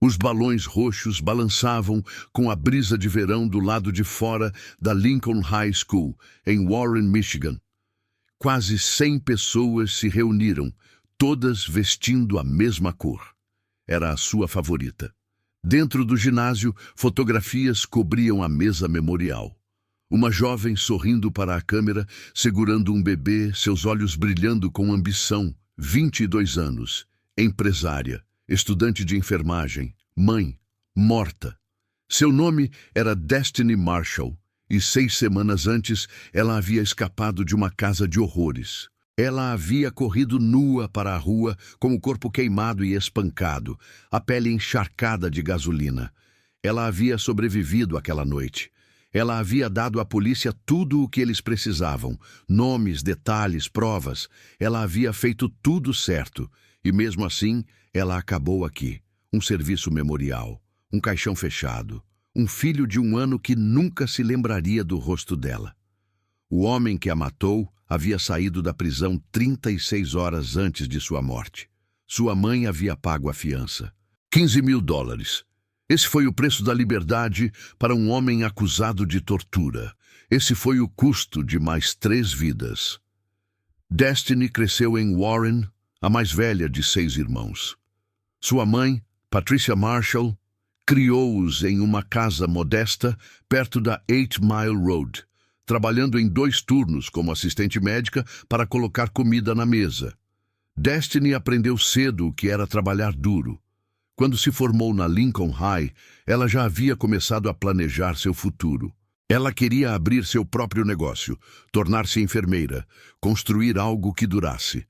Os balões roxos balançavam com a brisa de verão do lado de fora da Lincoln High School, em Warren, Michigan. Quase 100 pessoas se reuniram, todas vestindo a mesma cor. Era a sua favorita. Dentro do ginásio, fotografias cobriam a mesa memorial. Uma jovem sorrindo para a câmera, segurando um bebê, seus olhos brilhando com ambição, 22 anos, empresária, estudante de enfermagem, mãe, morta. Seu nome era Destiny Marshall, e 6 semanas antes ela havia escapado de uma casa de horrores. Ela havia corrido nua para a rua, com o corpo queimado e espancado, a pele encharcada de gasolina. Ela havia sobrevivido àquela noite. Ela havia dado à polícia tudo o que eles precisavam, nomes, detalhes, provas. Ela havia feito tudo certo, e mesmo assim, ela acabou aqui. Um serviço memorial, um caixão fechado, um filho de 1 ano que nunca se lembraria do rosto dela. O homem que a matou havia saído da prisão 36 horas antes de sua morte. Sua mãe havia pago a fiança. $15.000. Esse foi o preço da liberdade para um homem acusado de tortura. Esse foi o custo de mais 3 vidas. Destiny cresceu em Warren, a mais velha de 6 irmãos. Sua mãe, Patricia Marshall, criou-os em uma casa modesta perto da 8 Mile Road, trabalhando em 2 turnos como assistente médica para colocar comida na mesa. Destiny aprendeu cedo o que era trabalhar duro. Quando se formou na Lincoln High, ela já havia começado a planejar seu futuro. Ela queria abrir seu próprio negócio, tornar-se enfermeira, construir algo que durasse.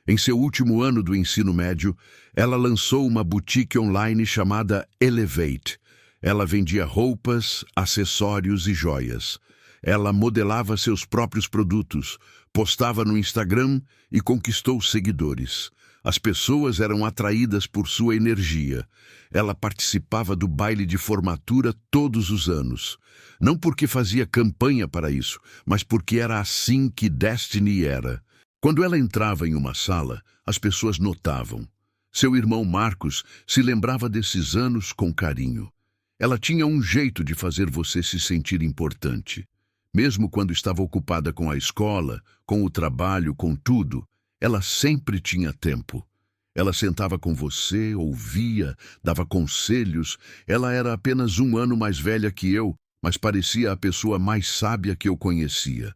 Em seu último ano do ensino médio, ela lançou uma boutique online chamada Elevate. Ela vendia roupas, acessórios e joias. Ela modelava seus próprios produtos, postava no Instagram e conquistou seguidores. As pessoas eram atraídas por sua energia. Ela participava do baile de formatura todos os anos. Não porque fazia campanha para isso, mas porque era assim que Destiny era. Quando ela entrava em uma sala, as pessoas notavam. Seu irmão Marcos se lembrava desses anos com carinho. Ela tinha um jeito de fazer você se sentir importante. Mesmo quando estava ocupada com a escola, com o trabalho, com tudo, ela sempre tinha tempo. Ela sentava com você, ouvia, dava conselhos. Ela era apenas 1 ano mais velha que eu, mas parecia a pessoa mais sábia que eu conhecia.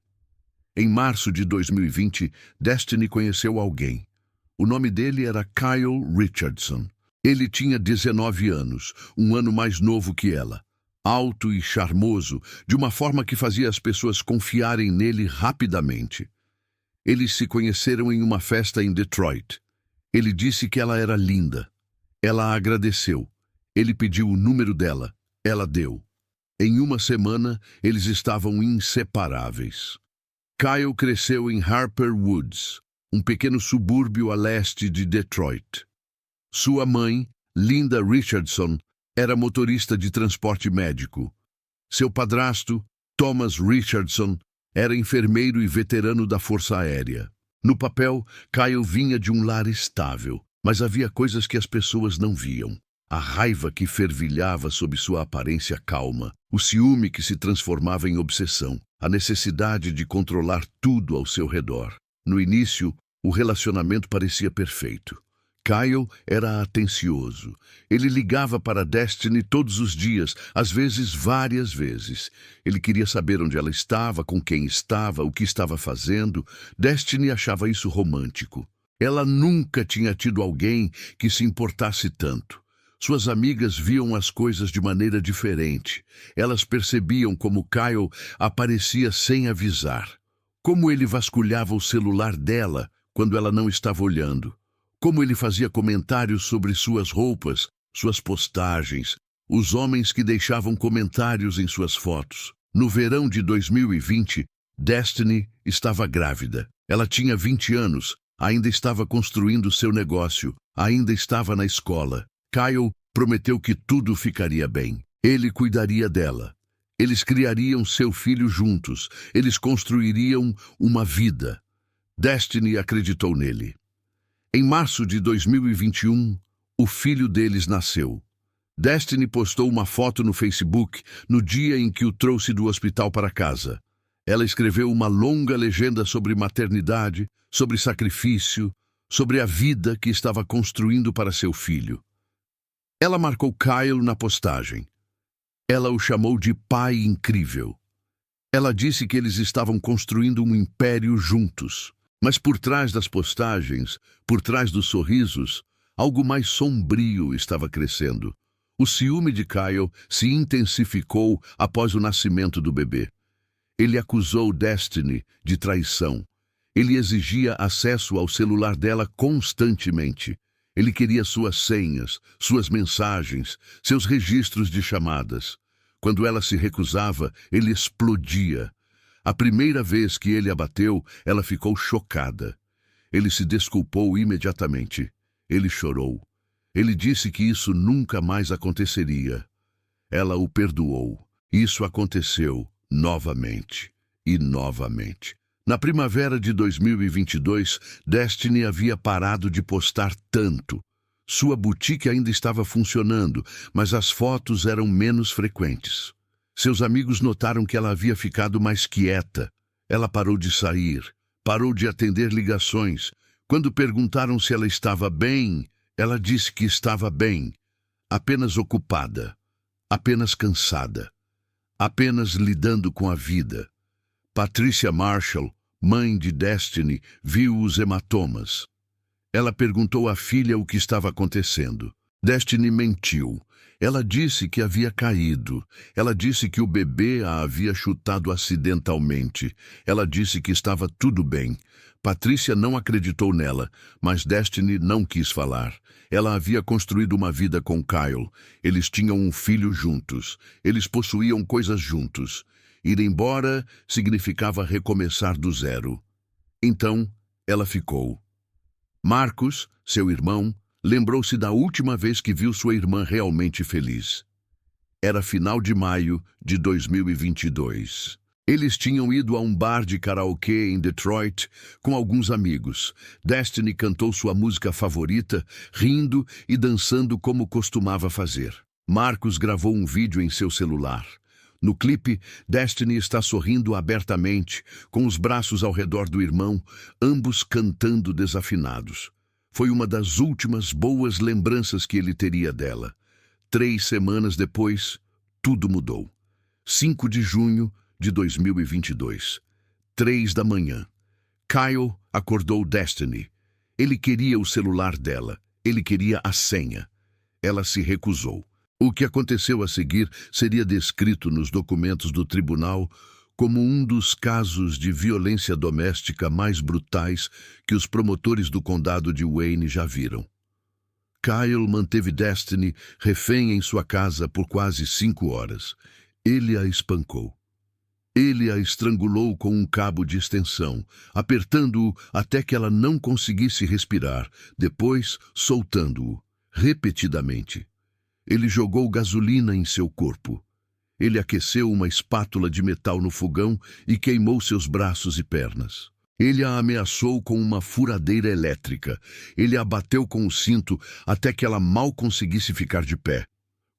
Em março de 2020, Destiny conheceu alguém. O nome dele era Kyle Richardson. Ele tinha 19 anos, 1 ano mais novo que ela. Alto e charmoso, de uma forma que fazia as pessoas confiarem nele rapidamente. Eles se conheceram em uma festa em Detroit. Ele disse que ela era linda. Ela agradeceu. Ele pediu o número dela. Ela deu. Em 1 semana, eles estavam inseparáveis. Kyle cresceu em Harper Woods, um pequeno subúrbio a leste de Detroit. Sua mãe, Linda Richardson, era motorista de transporte médico. Seu padrasto, Thomas Richardson, era enfermeiro e veterano da Força Aérea. No papel, Kyle vinha de um lar estável, mas havia coisas que as pessoas não viam. A raiva que fervilhava sob sua aparência calma, o ciúme que se transformava em obsessão, a necessidade de controlar tudo ao seu redor. No início, o relacionamento parecia perfeito. Kyle era atencioso. Ele ligava para Destiny todos os dias, às vezes várias vezes. Ele queria saber onde ela estava, com quem estava, o que estava fazendo. Destiny achava isso romântico. Ela nunca tinha tido alguém que se importasse tanto. Suas amigas viam as coisas de maneira diferente. Elas percebiam como Kyle aparecia sem avisar. Como ele vasculhava o celular dela quando ela não estava olhando. Como ele fazia comentários sobre suas roupas, suas postagens, os homens que deixavam comentários em suas fotos. No verão de 2020, Destiny estava grávida. Ela tinha 20 anos, ainda estava construindo seu negócio, ainda estava na escola. Kyle prometeu que tudo ficaria bem. Ele cuidaria dela. Eles criariam seu filho juntos. Eles construiriam uma vida. Destiny acreditou nele. Em março de 2021, o filho deles nasceu. Destiny postou uma foto no Facebook no dia em que o trouxe do hospital para casa. Ela escreveu uma longa legenda sobre maternidade, sobre sacrifício, sobre a vida que estava construindo para seu filho. Ela marcou Kyle na postagem. Ela o chamou de pai incrível. Ela disse que eles estavam construindo um império juntos. Mas por trás das postagens, por trás dos sorrisos, algo mais sombrio estava crescendo. O ciúme de Kyle se intensificou após o nascimento do bebê. Ele acusou Destiny de traição. Ele exigia acesso ao celular dela constantemente. Ele queria suas senhas, suas mensagens, seus registros de chamadas. Quando ela se recusava, ele explodia. A primeira vez que ele a bateu, ela ficou chocada. Ele se desculpou imediatamente. Ele chorou. Ele disse que isso nunca mais aconteceria. Ela o perdoou. Isso aconteceu novamente e novamente. Na primavera de 2022, Destiny havia parado de postar tanto. Sua boutique ainda estava funcionando, mas as fotos eram menos frequentes. Seus amigos notaram que ela havia ficado mais quieta. Ela parou de sair, parou de atender ligações. Quando perguntaram se ela estava bem, ela disse que estava bem, apenas ocupada, apenas cansada, apenas lidando com a vida. Patricia Marshall, mãe de Destiny, viu os hematomas. Ela perguntou à filha o que estava acontecendo. Destiny mentiu. Ela disse que havia caído. Ela disse que o bebê a havia chutado acidentalmente. Ela disse que estava tudo bem. Patricia não acreditou nela, mas Destiny não quis falar. Ela havia construído uma vida com Kyle. Eles tinham um filho juntos. Eles possuíam coisas juntos. Ir embora significava recomeçar do zero. Então, ela ficou. Marcos, seu irmão, lembrou-se da última vez que viu sua irmã realmente feliz. Era final de maio de 2022. Eles tinham ido a um bar de karaokê em Detroit com alguns amigos. Destiny cantou sua música favorita, rindo e dançando como costumava fazer. Marcos gravou um vídeo em seu celular. No clipe, Destiny está sorrindo abertamente, com os braços ao redor do irmão, ambos cantando desafinados. Foi uma das últimas boas lembranças que ele teria dela. 3 semanas depois, tudo mudou. 5 de junho de 2022, 3 da manhã. Kyle acordou Destiny. Ele queria o celular dela. Ele queria a senha. Ela se recusou. O que aconteceu a seguir seria descrito nos documentos do tribunal como um dos casos de violência doméstica mais brutais que os promotores do condado de Wayne já viram. Kyle manteve Destiny refém em sua casa por quase 5 horas. Ele a espancou. Ele a estrangulou com um cabo de extensão, apertando-o até que ela não conseguisse respirar, depois soltando-o, repetidamente. Ele jogou gasolina em seu corpo. Ele aqueceu uma espátula de metal no fogão e queimou seus braços e pernas. Ele a ameaçou com uma furadeira elétrica. Ele a bateu com o cinto até que ela mal conseguisse ficar de pé.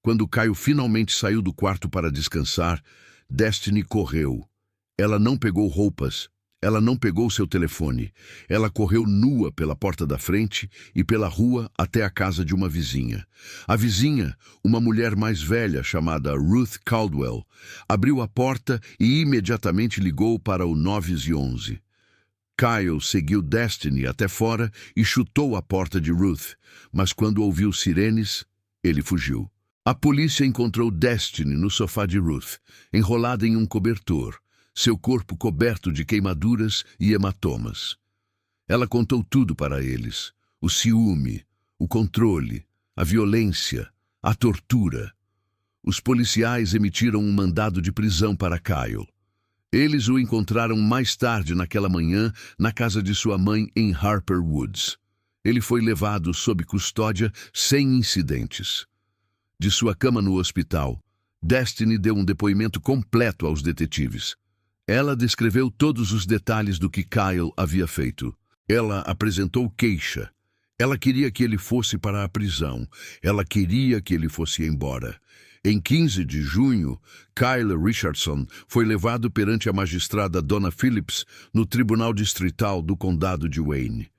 Quando Kyle finalmente saiu do quarto para descansar, Destiny correu. Ela não pegou roupas. Ela não pegou seu telefone. Ela correu nua pela porta da frente e pela rua até a casa de uma vizinha. A vizinha, uma mulher mais velha chamada Ruth Caldwell, abriu a porta e imediatamente ligou para o 911. Kyle seguiu Destiny até fora e chutou a porta de Ruth, mas quando ouviu sirenes, ele fugiu. A polícia encontrou Destiny no sofá de Ruth, enrolada em um cobertor, seu corpo coberto de queimaduras e hematomas. Ela contou tudo para eles: o ciúme, o controle, a violência, a tortura. Os policiais emitiram um mandado de prisão para Kyle. Eles o encontraram mais tarde naquela manhã na casa de sua mãe em Harper Woods. Ele foi levado sob custódia sem incidentes. De sua cama no hospital, Destiny deu um depoimento completo aos detetives. Ela descreveu todos os detalhes do que Kyle havia feito. Ela apresentou queixa. Ela queria que ele fosse para a prisão. Ela queria que ele fosse embora. Em 15 de junho, Kyle Richardson foi levado perante a magistrada Donna Phillips no Tribunal Distrital do Condado de Wayne.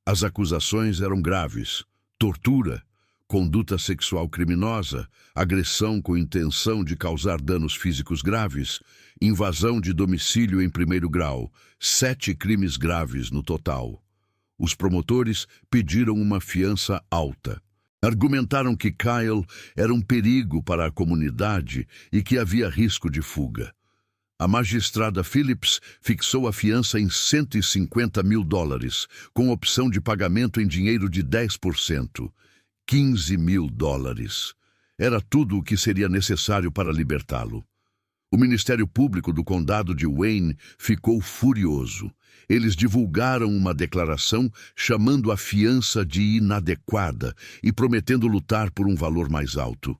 As acusações eram graves: tortura, conduta sexual criminosa, agressão com intenção de causar danos físicos graves, invasão de domicílio em primeiro grau, 7 crimes graves no total. Os promotores pediram uma fiança alta. Argumentaram que Kyle era um perigo para a comunidade e que havia risco de fuga. A magistrada Phillips fixou a fiança em $150 mil, com opção de pagamento em dinheiro de 10%. $15 mil. Era tudo o que seria necessário para libertá-lo. O Ministério Público do Condado de Wayne ficou furioso. Eles divulgaram uma declaração chamando a fiança de inadequada e prometendo lutar por um valor mais alto.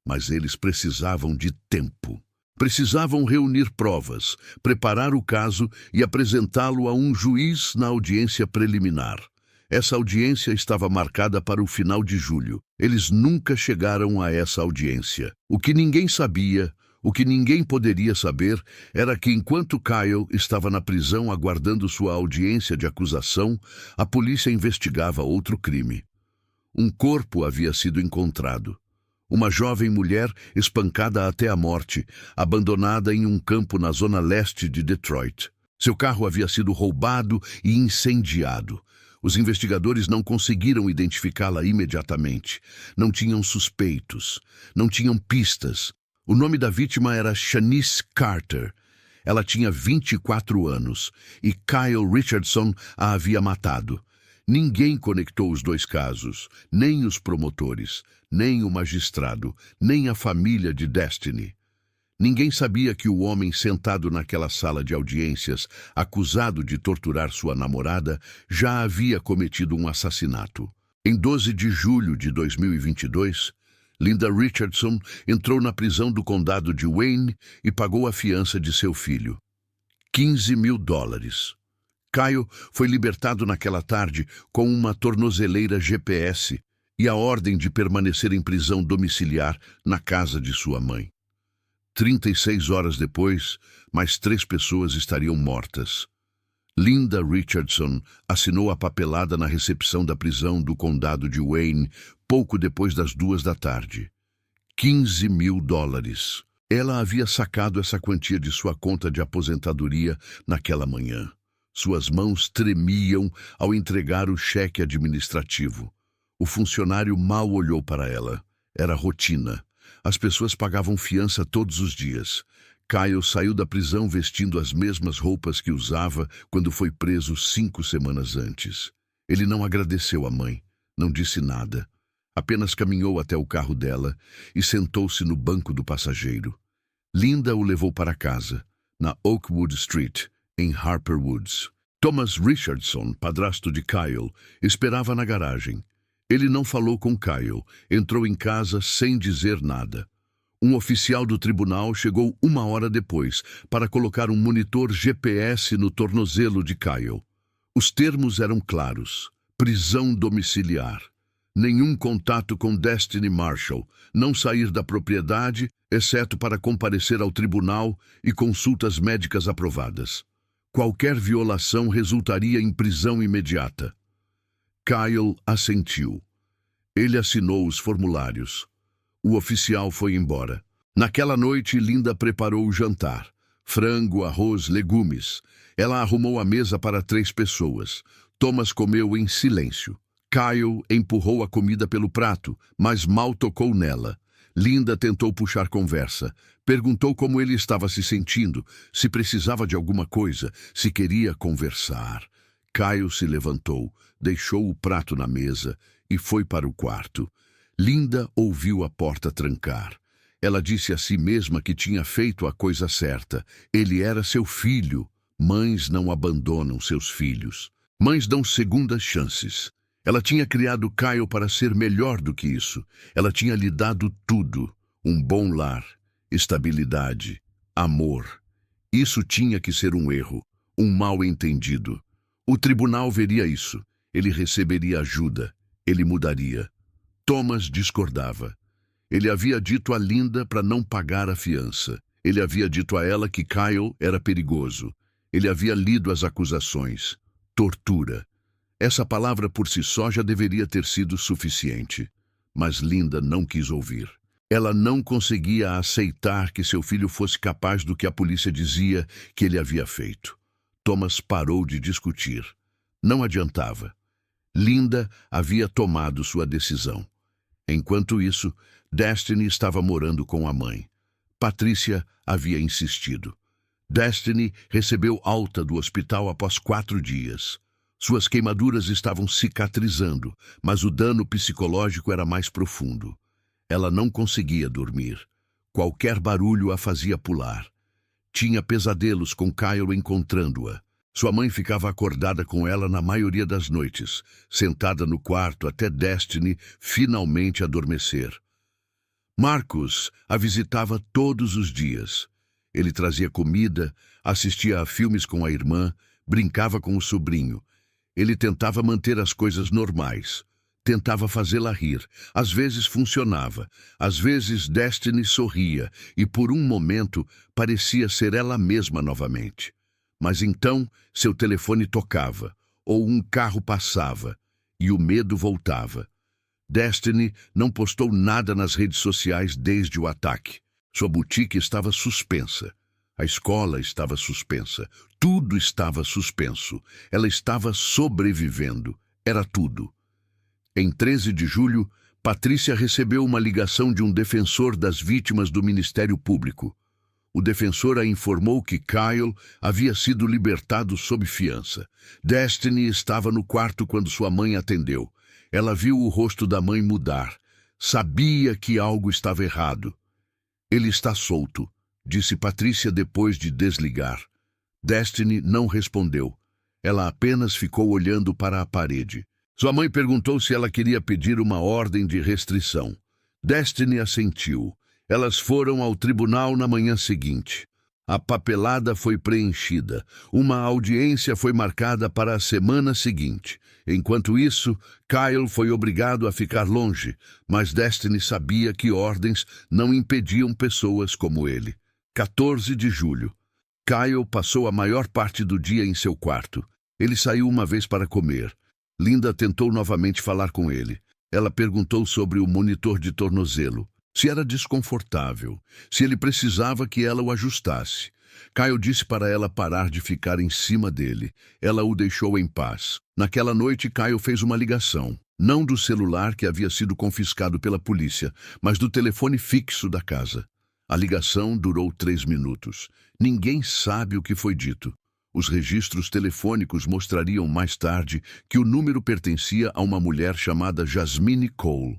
Mas eles precisavam de tempo. Precisavam reunir provas, preparar o caso e apresentá-lo a um juiz na audiência preliminar. Essa audiência estava marcada para o final de julho. Eles nunca chegaram a essa audiência. O que ninguém sabia, o que ninguém poderia saber, era que enquanto Kyle estava na prisão aguardando sua audiência de acusação, a polícia investigava outro crime. Um corpo havia sido encontrado. Uma jovem mulher espancada até a morte, abandonada em um campo na zona leste de Detroit. Seu carro havia sido roubado e incendiado. Os investigadores não conseguiram identificá-la imediatamente. Não tinham suspeitos. Não tinham pistas. O nome da vítima era Shanice Carter. Ela tinha 24 anos e Kyle Richardson a havia matado. Ninguém conectou os dois casos, nem os promotores, nem o magistrado, nem a família de Destiny. Ninguém sabia que o homem sentado naquela sala de audiências, acusado de torturar sua namorada, já havia cometido um assassinato. Em 12 de julho de 2022, Linda Richardson entrou na prisão do condado de Wayne e pagou a fiança de seu filho. $15 mil. Kyle foi libertado naquela tarde com uma tornozeleira GPS e a ordem de permanecer em prisão domiciliar na casa de sua mãe. 36 horas depois, mais 3 pessoas estariam mortas. Linda Richardson assinou a papelada na recepção da prisão do condado de Wayne pouco depois das 2 da tarde. $15 mil. Ela havia sacado essa quantia de sua conta de aposentadoria naquela manhã. Suas mãos tremiam ao entregar o cheque administrativo. O funcionário mal olhou para ela. Era rotina. As pessoas pagavam fiança todos os dias. Kyle saiu da prisão vestindo as mesmas roupas que usava quando foi preso 5 semanas antes. Ele não agradeceu à mãe, não disse nada. Apenas caminhou até o carro dela e sentou-se no banco do passageiro. Linda o levou para casa, na Oakwood Street, em Harper Woods. Thomas Richardson, padrasto de Kyle, esperava na garagem. Ele não falou com Kyle, entrou em casa sem dizer nada. Um oficial do tribunal chegou 1 hora depois para colocar um monitor GPS no tornozelo de Kyle. Os termos eram claros: prisão domiciliar. Nenhum contato com Destiny Marshall, não sair da propriedade, exceto para comparecer ao tribunal e consultas médicas aprovadas. Qualquer violação resultaria em prisão imediata. Kyle assentiu. Ele assinou os formulários. O oficial foi embora. Naquela noite, Linda preparou o jantar. Frango, arroz, legumes. Ela arrumou a mesa para 3 pessoas. Thomas comeu em silêncio. Kyle empurrou a comida pelo prato, mas mal tocou nela. Linda tentou puxar conversa. Perguntou como ele estava se sentindo, se precisava de alguma coisa, se queria conversar. Kyle se levantou, deixou o prato na mesa e foi para o quarto. Linda ouviu a porta trancar. Ela disse a si mesma que tinha feito a coisa certa. Ele era seu filho. Mães não abandonam seus filhos. Mães dão segundas chances. Ela tinha criado Kyle para ser melhor do que isso. Ela tinha lhe dado tudo. Um bom lar, estabilidade, amor. Isso tinha que ser um erro, um mal-entendido. O tribunal veria isso. Ele receberia ajuda. Ele mudaria. Thomas discordava. Ele havia dito a Linda para não pagar a fiança. Ele havia dito a ela que Kyle era perigoso. Ele havia lido as acusações. Tortura. Essa palavra por si só já deveria ter sido suficiente. Mas Linda não quis ouvir. Ela não conseguia aceitar que seu filho fosse capaz do que a polícia dizia que ele havia feito. Thomas parou de discutir. Não adiantava. Linda havia tomado sua decisão. Enquanto isso, Destiny estava morando com a mãe. Patrícia havia insistido. Destiny recebeu alta do hospital após 4 dias. Suas queimaduras estavam cicatrizando, mas o dano psicológico era mais profundo. Ela não conseguia dormir. Qualquer barulho a fazia pular. Tinha pesadelos com Kyle encontrando-a. Sua mãe ficava acordada com ela na maioria das noites, sentada no quarto até Destiny finalmente adormecer. Marcus a visitava todos os dias. Ele trazia comida, assistia a filmes com a irmã, brincava com o sobrinho. Ele tentava manter as coisas normais. Tentava fazê-la rir. Às vezes funcionava. Às vezes Destiny sorria e por um momento parecia ser ela mesma novamente. Mas então seu telefone tocava, ou um carro passava, e o medo voltava. Destiny não postou nada nas redes sociais desde o ataque. Sua boutique estava suspensa. A escola estava suspensa. Tudo estava suspenso. Ela estava sobrevivendo. Era tudo. Em 13 de julho, Patrícia recebeu uma ligação de um defensor das vítimas do Ministério Público. O defensor a informou que Kyle havia sido libertado sob fiança. Destiny estava no quarto quando sua mãe atendeu. Ela viu o rosto da mãe mudar. Sabia que algo estava errado. Ele está solto, disse Patrícia depois de desligar. Destiny não respondeu. Ela apenas ficou olhando para a parede. Sua mãe perguntou se ela queria pedir uma ordem de restrição. Destiny assentiu. Elas foram ao tribunal na manhã seguinte. A papelada foi preenchida. Uma audiência foi marcada para a semana seguinte. Enquanto isso, Kyle foi obrigado a ficar longe, mas Destiny sabia que ordens não impediam pessoas como ele. 14 de julho. Kyle passou a maior parte do dia em seu quarto. Ele saiu uma vez para comer. Linda tentou novamente falar com ele. Ela perguntou sobre o monitor de tornozelo. Se era desconfortável, se ele precisava que ela o ajustasse. Kyle disse para ela parar de ficar em cima dele. Ela o deixou em paz. Naquela noite, Kyle fez uma ligação. Não do celular que havia sido confiscado pela polícia, mas do telefone fixo da casa. A ligação durou 3 minutos. Ninguém sabe o que foi dito. Os registros telefônicos mostrariam mais tarde que o número pertencia a uma mulher chamada Jasmine Cole.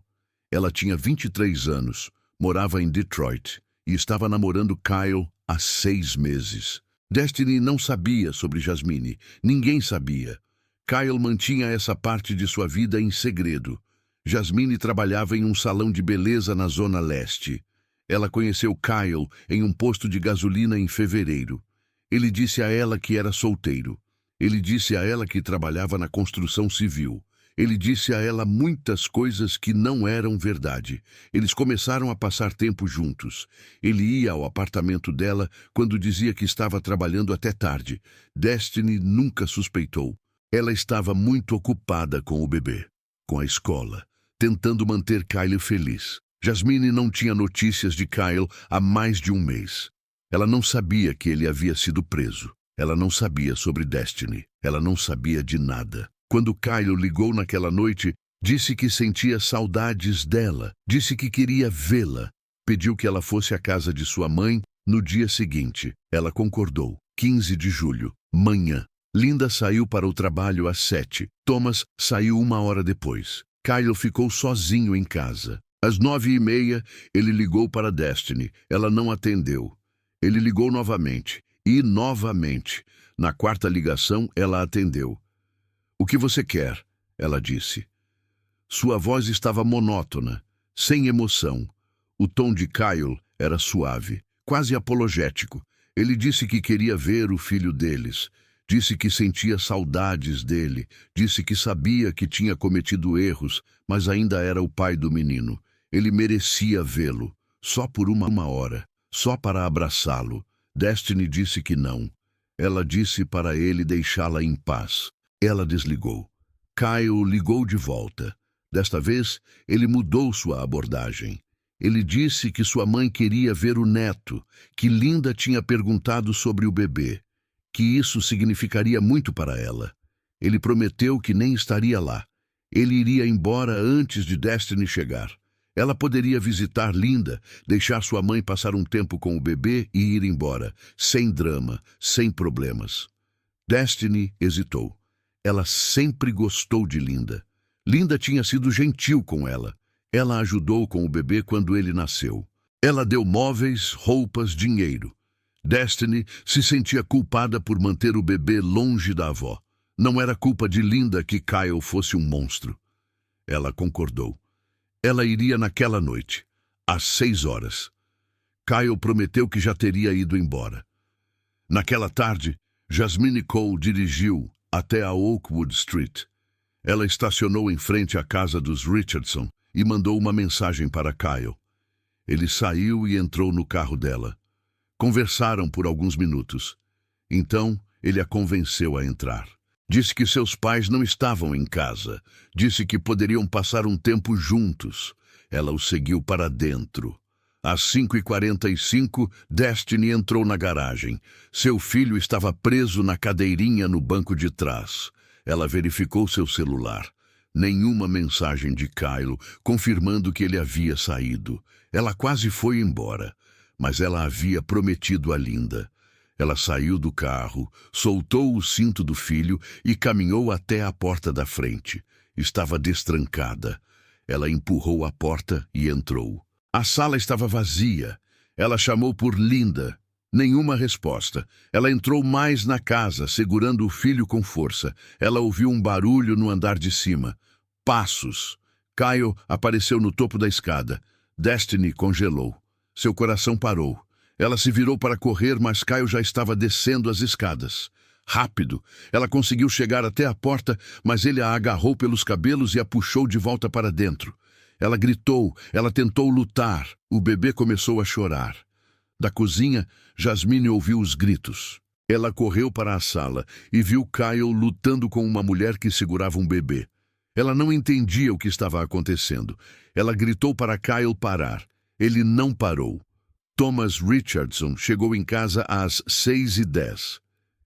Ela tinha 23 anos, morava em Detroit e estava namorando Kyle há 6 meses. Destiny não sabia sobre Jasmine. Ninguém sabia. Kyle mantinha essa parte de sua vida em segredo. Jasmine trabalhava em um salão de beleza na Zona Leste. Ela conheceu Kyle em um posto de gasolina em fevereiro. Ele disse a ela que era solteiro. Ele disse a ela que trabalhava na construção civil. Ele disse a ela muitas coisas que não eram verdade. Eles começaram a passar tempo juntos. Ele ia ao apartamento dela quando dizia que estava trabalhando até tarde. Destiny nunca suspeitou. Ela estava muito ocupada com o bebê, com a escola, tentando manter Kyle feliz. Jasmine não tinha notícias de Kyle há mais de um mês. Ela não sabia que ele havia sido preso. Ela não sabia sobre Destiny. Ela não sabia de nada. Quando Kyle ligou naquela noite, disse que sentia saudades dela, disse que queria vê-la. Pediu que ela fosse à casa de sua mãe no dia seguinte. Ela concordou. 15 de julho, manhã. Linda saiu para o trabalho às 7. Thomas saiu 1 hora depois. Kyle ficou sozinho em casa. Às 9h30, ele ligou para Destiny. Ela não atendeu. Ele ligou novamente. E novamente. Na 4ª ligação, ela atendeu. "O que você quer?" ela disse. Sua voz estava monótona, sem emoção. O tom de Kyle era suave, quase apologético. Ele disse que queria ver o filho deles. Disse que sentia saudades dele, disse que sabia que tinha cometido erros, mas ainda era o pai do menino. Ele merecia vê-lo, só por uma hora, só para abraçá-lo. Destiny disse que não. Ela disse para ele deixá-la em paz. Ela desligou. Kyle ligou de volta. Desta vez, ele mudou sua abordagem. Ele disse que sua mãe queria ver o neto, que Linda tinha perguntado sobre o bebê, que isso significaria muito para ela. Ele prometeu que nem estaria lá. Ele iria embora antes de Destiny chegar. Ela poderia visitar Linda, deixar sua mãe passar um tempo com o bebê e ir embora, sem drama, sem problemas. Destiny hesitou. Ela sempre gostou de Linda. Linda tinha sido gentil com ela. Ela ajudou com o bebê quando ele nasceu. Ela deu móveis, roupas, dinheiro. Destiny se sentia culpada por manter o bebê longe da avó. Não era culpa de Linda que Kyle fosse um monstro. Ela concordou. Ela iria naquela noite, às 6 horas. Kyle prometeu que já teria ido embora. Naquela tarde, Jasmine Cole dirigiu até a Oakwood Street. Ela estacionou em frente à casa dos Richardson e mandou uma mensagem para Kyle. Ele saiu e entrou no carro dela. Conversaram por alguns minutos. Então, ele a convenceu a entrar. Disse que seus pais não estavam em casa. Disse que poderiam passar um tempo juntos. Ela o seguiu para dentro. Às 5h45, Destiny entrou na garagem. Seu filho estava preso na cadeirinha no banco de trás. Ela verificou seu celular. Nenhuma mensagem de Kyle confirmando que ele havia saído. Ela quase foi embora, mas ela havia prometido a Linda. Ela saiu do carro, soltou o cinto do filho e caminhou até a porta da frente. Estava destrancada. Ela empurrou a porta e entrou. A sala estava vazia. Ela chamou por Linda. Nenhuma resposta. Ela entrou mais na casa, segurando o filho com força. Ela ouviu um barulho no andar de cima. Passos. Kyle apareceu no topo da escada. Destiny congelou. Seu coração parou. Ela se virou para correr, mas Kyle já estava descendo as escadas. Rápido. Ela conseguiu chegar até a porta, mas ele a agarrou pelos cabelos e a puxou de volta para dentro. Ela gritou, ela tentou lutar. O bebê começou a chorar. Da cozinha, Jasmine ouviu os gritos. Ela correu para a sala e viu Kyle lutando com uma mulher que segurava um bebê. Ela não entendia o que estava acontecendo. Ela gritou para Kyle parar. Ele não parou. Thomas Richardson chegou em casa às 6h10.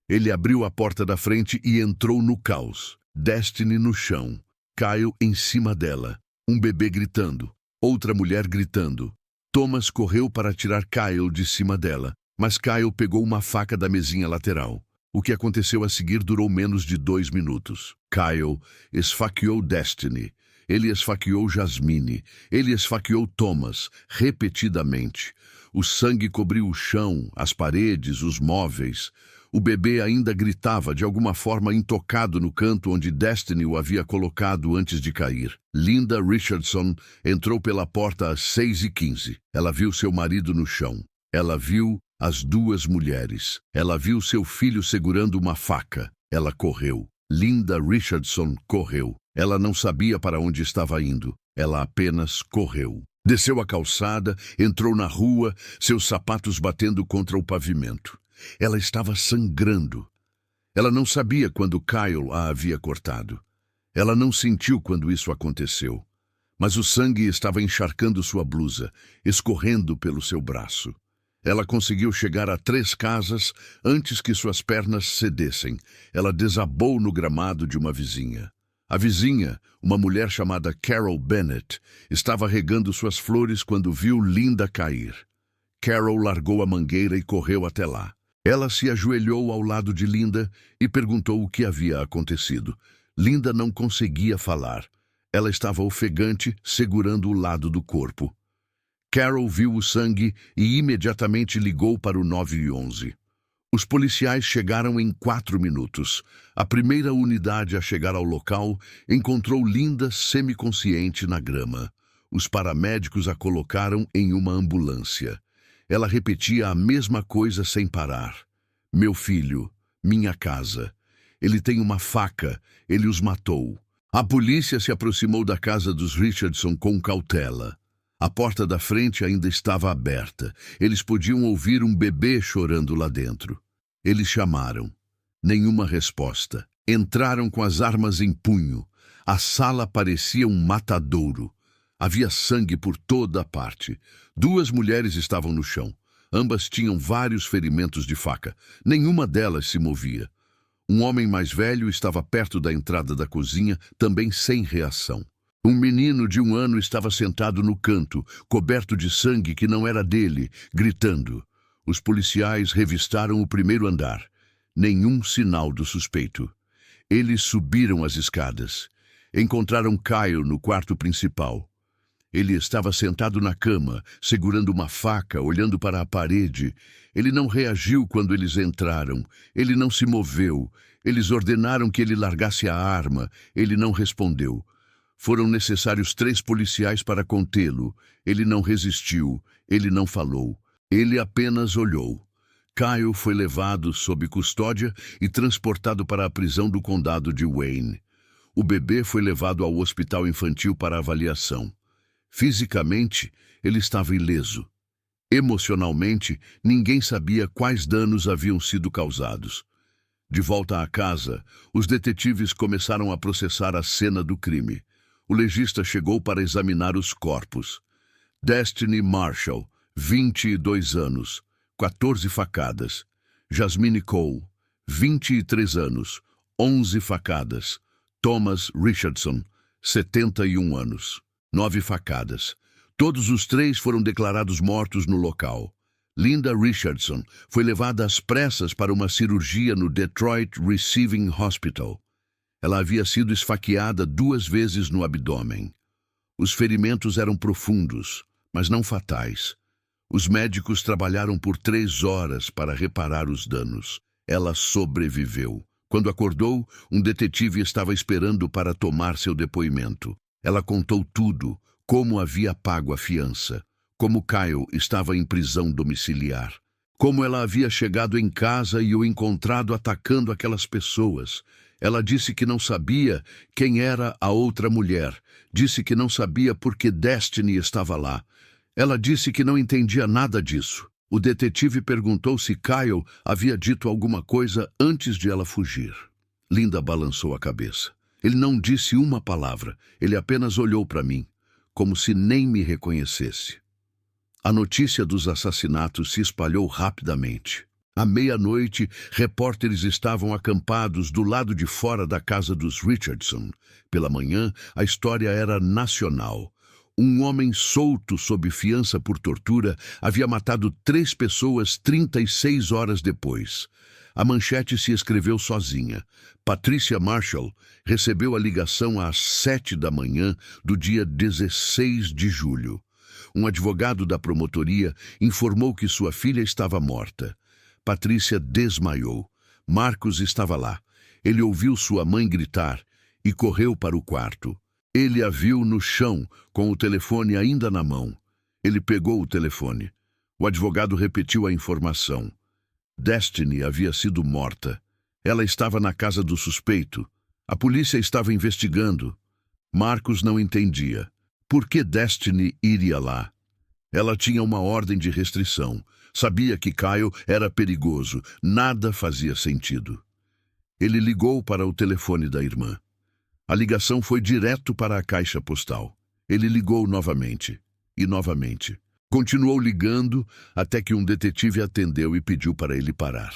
Ele abriu a porta da frente e entrou no caos. Destiny no chão. Kyle em cima dela. Um bebê gritando. Outra mulher gritando. Thomas correu para tirar Kyle de cima dela, mas Kyle pegou uma faca da mesinha lateral. O que aconteceu a seguir durou menos de 2 minutos. Kyle esfaqueou Destiny. Ele esfaqueou Jasmine. Ele esfaqueou Thomas, repetidamente. O sangue cobriu o chão, as paredes, os móveis. O bebê ainda gritava, de alguma forma intocado no canto onde Destiny o havia colocado antes de cair. Linda Richardson entrou pela porta às 6h15. Ela viu seu marido no chão. Ela viu as 2 mulheres. Ela viu seu filho segurando uma faca. Ela correu. Linda Richardson correu. Ela não sabia para onde estava indo. Ela apenas correu. Desceu a calçada, entrou na rua, seus sapatos batendo contra o pavimento. Ela estava sangrando. Ela não sabia quando Kyle a havia cortado. Ela não sentiu quando isso aconteceu. Mas o sangue estava encharcando sua blusa, escorrendo pelo seu braço. Ela conseguiu chegar a 3 casas antes que suas pernas cedessem. Ela desabou no gramado de uma vizinha. A vizinha, uma mulher chamada Carol Bennett, estava regando suas flores quando viu Linda cair. Carol largou a mangueira e correu até lá. Ela se ajoelhou ao lado de Linda e perguntou o que havia acontecido. Linda não conseguia falar. Ela estava ofegante, segurando o lado do corpo. Carol viu o sangue e imediatamente ligou para o 911. Os policiais chegaram em 4 minutos. A primeira unidade a chegar ao local encontrou Linda semiconsciente na grama. Os paramédicos a colocaram em uma ambulância. Ela repetia a mesma coisa sem parar. Meu filho, Minha casa. Ele tem uma faca. Ele os matou. A polícia se aproximou da casa dos Richardson com cautela. A porta da frente ainda estava aberta. Eles podiam ouvir um bebê chorando lá dentro. Eles chamaram. Nenhuma resposta. Entraram com as armas em punho. A sala parecia um matadouro. Havia sangue por toda a parte. 2 mulheres estavam no chão. Ambas tinham vários ferimentos de faca. Nenhuma delas se movia. Um homem mais velho estava perto da entrada da cozinha, também sem reação. Um menino de 1 ano estava sentado no canto, coberto de sangue que não era dele, gritando. Os policiais revistaram o primeiro andar. Nenhum sinal do suspeito. Eles subiram as escadas. Encontraram Kyle no quarto principal. Ele estava sentado na cama, segurando uma faca, olhando para a parede. Ele não reagiu quando eles entraram. Ele não se moveu. Eles ordenaram que ele largasse a arma. Ele não respondeu. Foram necessários 3 policiais para contê-lo. Ele não resistiu. Ele não falou. Ele apenas olhou. Kyle foi levado sob custódia e transportado para a prisão do condado de Wayne. O bebê foi levado ao hospital infantil para avaliação. Fisicamente, ele estava ileso. Emocionalmente, ninguém sabia quais danos haviam sido causados. De volta à casa, os detetives começaram a processar a cena do crime. O legista chegou para examinar os corpos. Destiny Marshall, 22 anos, 14 facadas. Jasmine Cole, 23 anos, 11 facadas. Thomas Richardson, 71 anos, 9 facadas. Todos os 3 foram declarados mortos no local. Linda Richardson foi levada às pressas para uma cirurgia no Detroit Receiving Hospital. Ela havia sido esfaqueada 2 vezes no abdômen. Os ferimentos eram profundos, mas não fatais. Os médicos trabalharam por 3 horas para reparar os danos. Ela sobreviveu. Quando acordou, um detetive estava esperando para tomar seu depoimento. Ela contou tudo, como havia pago a fiança, como Kyle estava em prisão domiciliar, como ela havia chegado em casa e o encontrado atacando aquelas pessoas. Ela disse que não sabia quem era a outra mulher, disse que não sabia por que Destiny estava lá. Ela disse que não entendia nada disso. O detetive perguntou se Kyle havia dito alguma coisa antes de ela fugir. Linda balançou a cabeça. Ele não disse uma palavra, ele apenas olhou para mim, como se nem me reconhecesse. A notícia dos assassinatos se espalhou rapidamente. À meia-noite, repórteres estavam acampados do lado de fora da casa dos Richardson. Pela manhã, a história era nacional. Um homem solto sob fiança por tortura havia matado 3 pessoas 36 horas depois. A manchete se escreveu sozinha. Patricia Marshall recebeu a ligação às 7 da manhã do dia 16 de julho. Um advogado da promotoria informou que sua filha estava morta. Patrícia desmaiou. Marcos estava lá. Ele ouviu sua mãe gritar e correu para o quarto. Ele a viu no chão, com o telefone ainda na mão. Ele pegou o telefone. O advogado repetiu a informação. Destiny havia sido morta. Ela estava na casa do suspeito. A polícia estava investigando. Marcos não entendia. Por que Destiny iria lá? Ela tinha uma ordem de restrição. Sabia que Kyle era perigoso. Nada fazia sentido. Ele ligou para o telefone da irmã. A ligação foi direto para a caixa postal. Ele ligou novamente. E novamente. Continuou ligando até que um detetive atendeu e pediu para ele parar.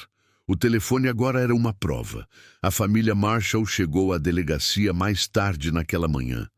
O telefone agora era uma prova. A família Marshall chegou à delegacia mais tarde naquela manhã.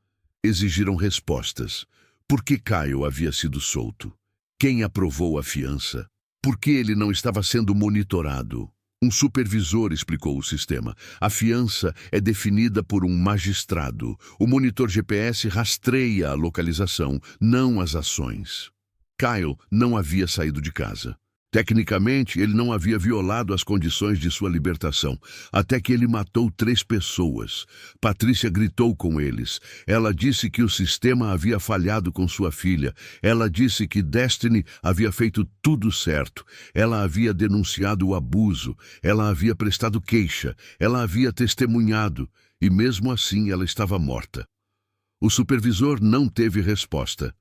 Exigiram respostas. Por que Kyle havia sido solto? Quem aprovou a fiança? Por que ele não estava sendo monitorado? Um supervisor explicou o sistema. A fiança é definida por um magistrado. O monitor GPS rastreia a localização, não as ações. Kyle não havia saído de casa. Tecnicamente, ele não havia violado as condições de sua libertação, até que ele matou 3 pessoas. Patrícia gritou com eles. Ela disse que o sistema havia falhado com sua filha. Ela disse que Destiny havia feito tudo certo. Ela havia denunciado o abuso. Ela havia prestado queixa. Ela havia testemunhado. E mesmo assim ela estava morta. O supervisor não teve resposta.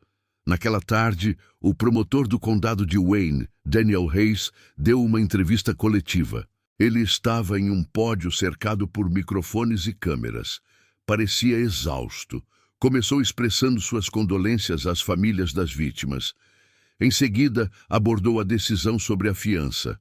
Naquela tarde, o promotor do condado de Wayne, Daniel Hayes, deu uma entrevista coletiva. Ele estava em um pódio cercado por microfones e câmeras. Parecia exausto. Começou expressando suas condolências às famílias das vítimas. Em seguida, abordou a decisão sobre a fiança.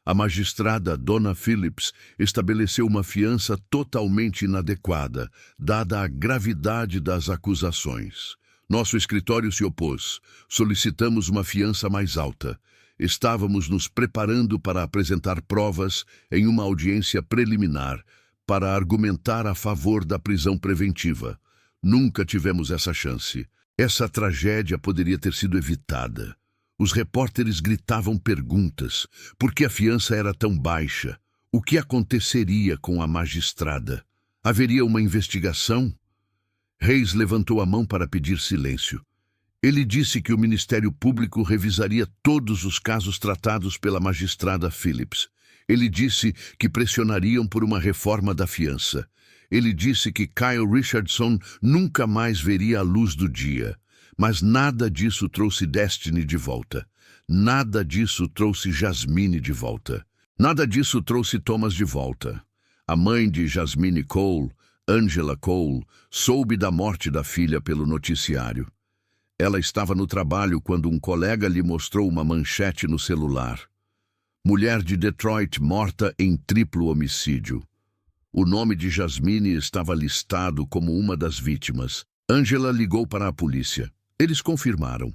A magistrada Donna Phillips estabeleceu uma fiança totalmente inadequada, dada a gravidade das acusações. Nosso escritório se opôs. Solicitamos uma fiança mais alta. Estávamos nos preparando para apresentar provas em uma audiência preliminar para argumentar a favor da prisão preventiva. Nunca tivemos essa chance. Essa tragédia poderia ter sido evitada. Os repórteres gritavam perguntas. Por que a fiança era tão baixa? O que aconteceria com a magistrada? Haveria uma investigação? Hayes levantou a mão para pedir silêncio. Ele disse que o Ministério Público revisaria todos os casos tratados pela magistrada Phillips. Ele disse que pressionariam por uma reforma da fiança. Ele disse que Kyle Richardson nunca mais veria a luz do dia. Mas nada disso trouxe Destiny de volta. Nada disso trouxe Jasmine de volta. Nada disso trouxe Thomas de volta. A mãe de Jasmine Cole, Angela Cole, soube da morte da filha pelo noticiário. Ela estava no trabalho quando um colega lhe mostrou uma manchete no celular. Mulher de Detroit morta em triplo homicídio. O nome de Jasmine estava listado como uma das vítimas. Angela ligou para a polícia. Eles confirmaram.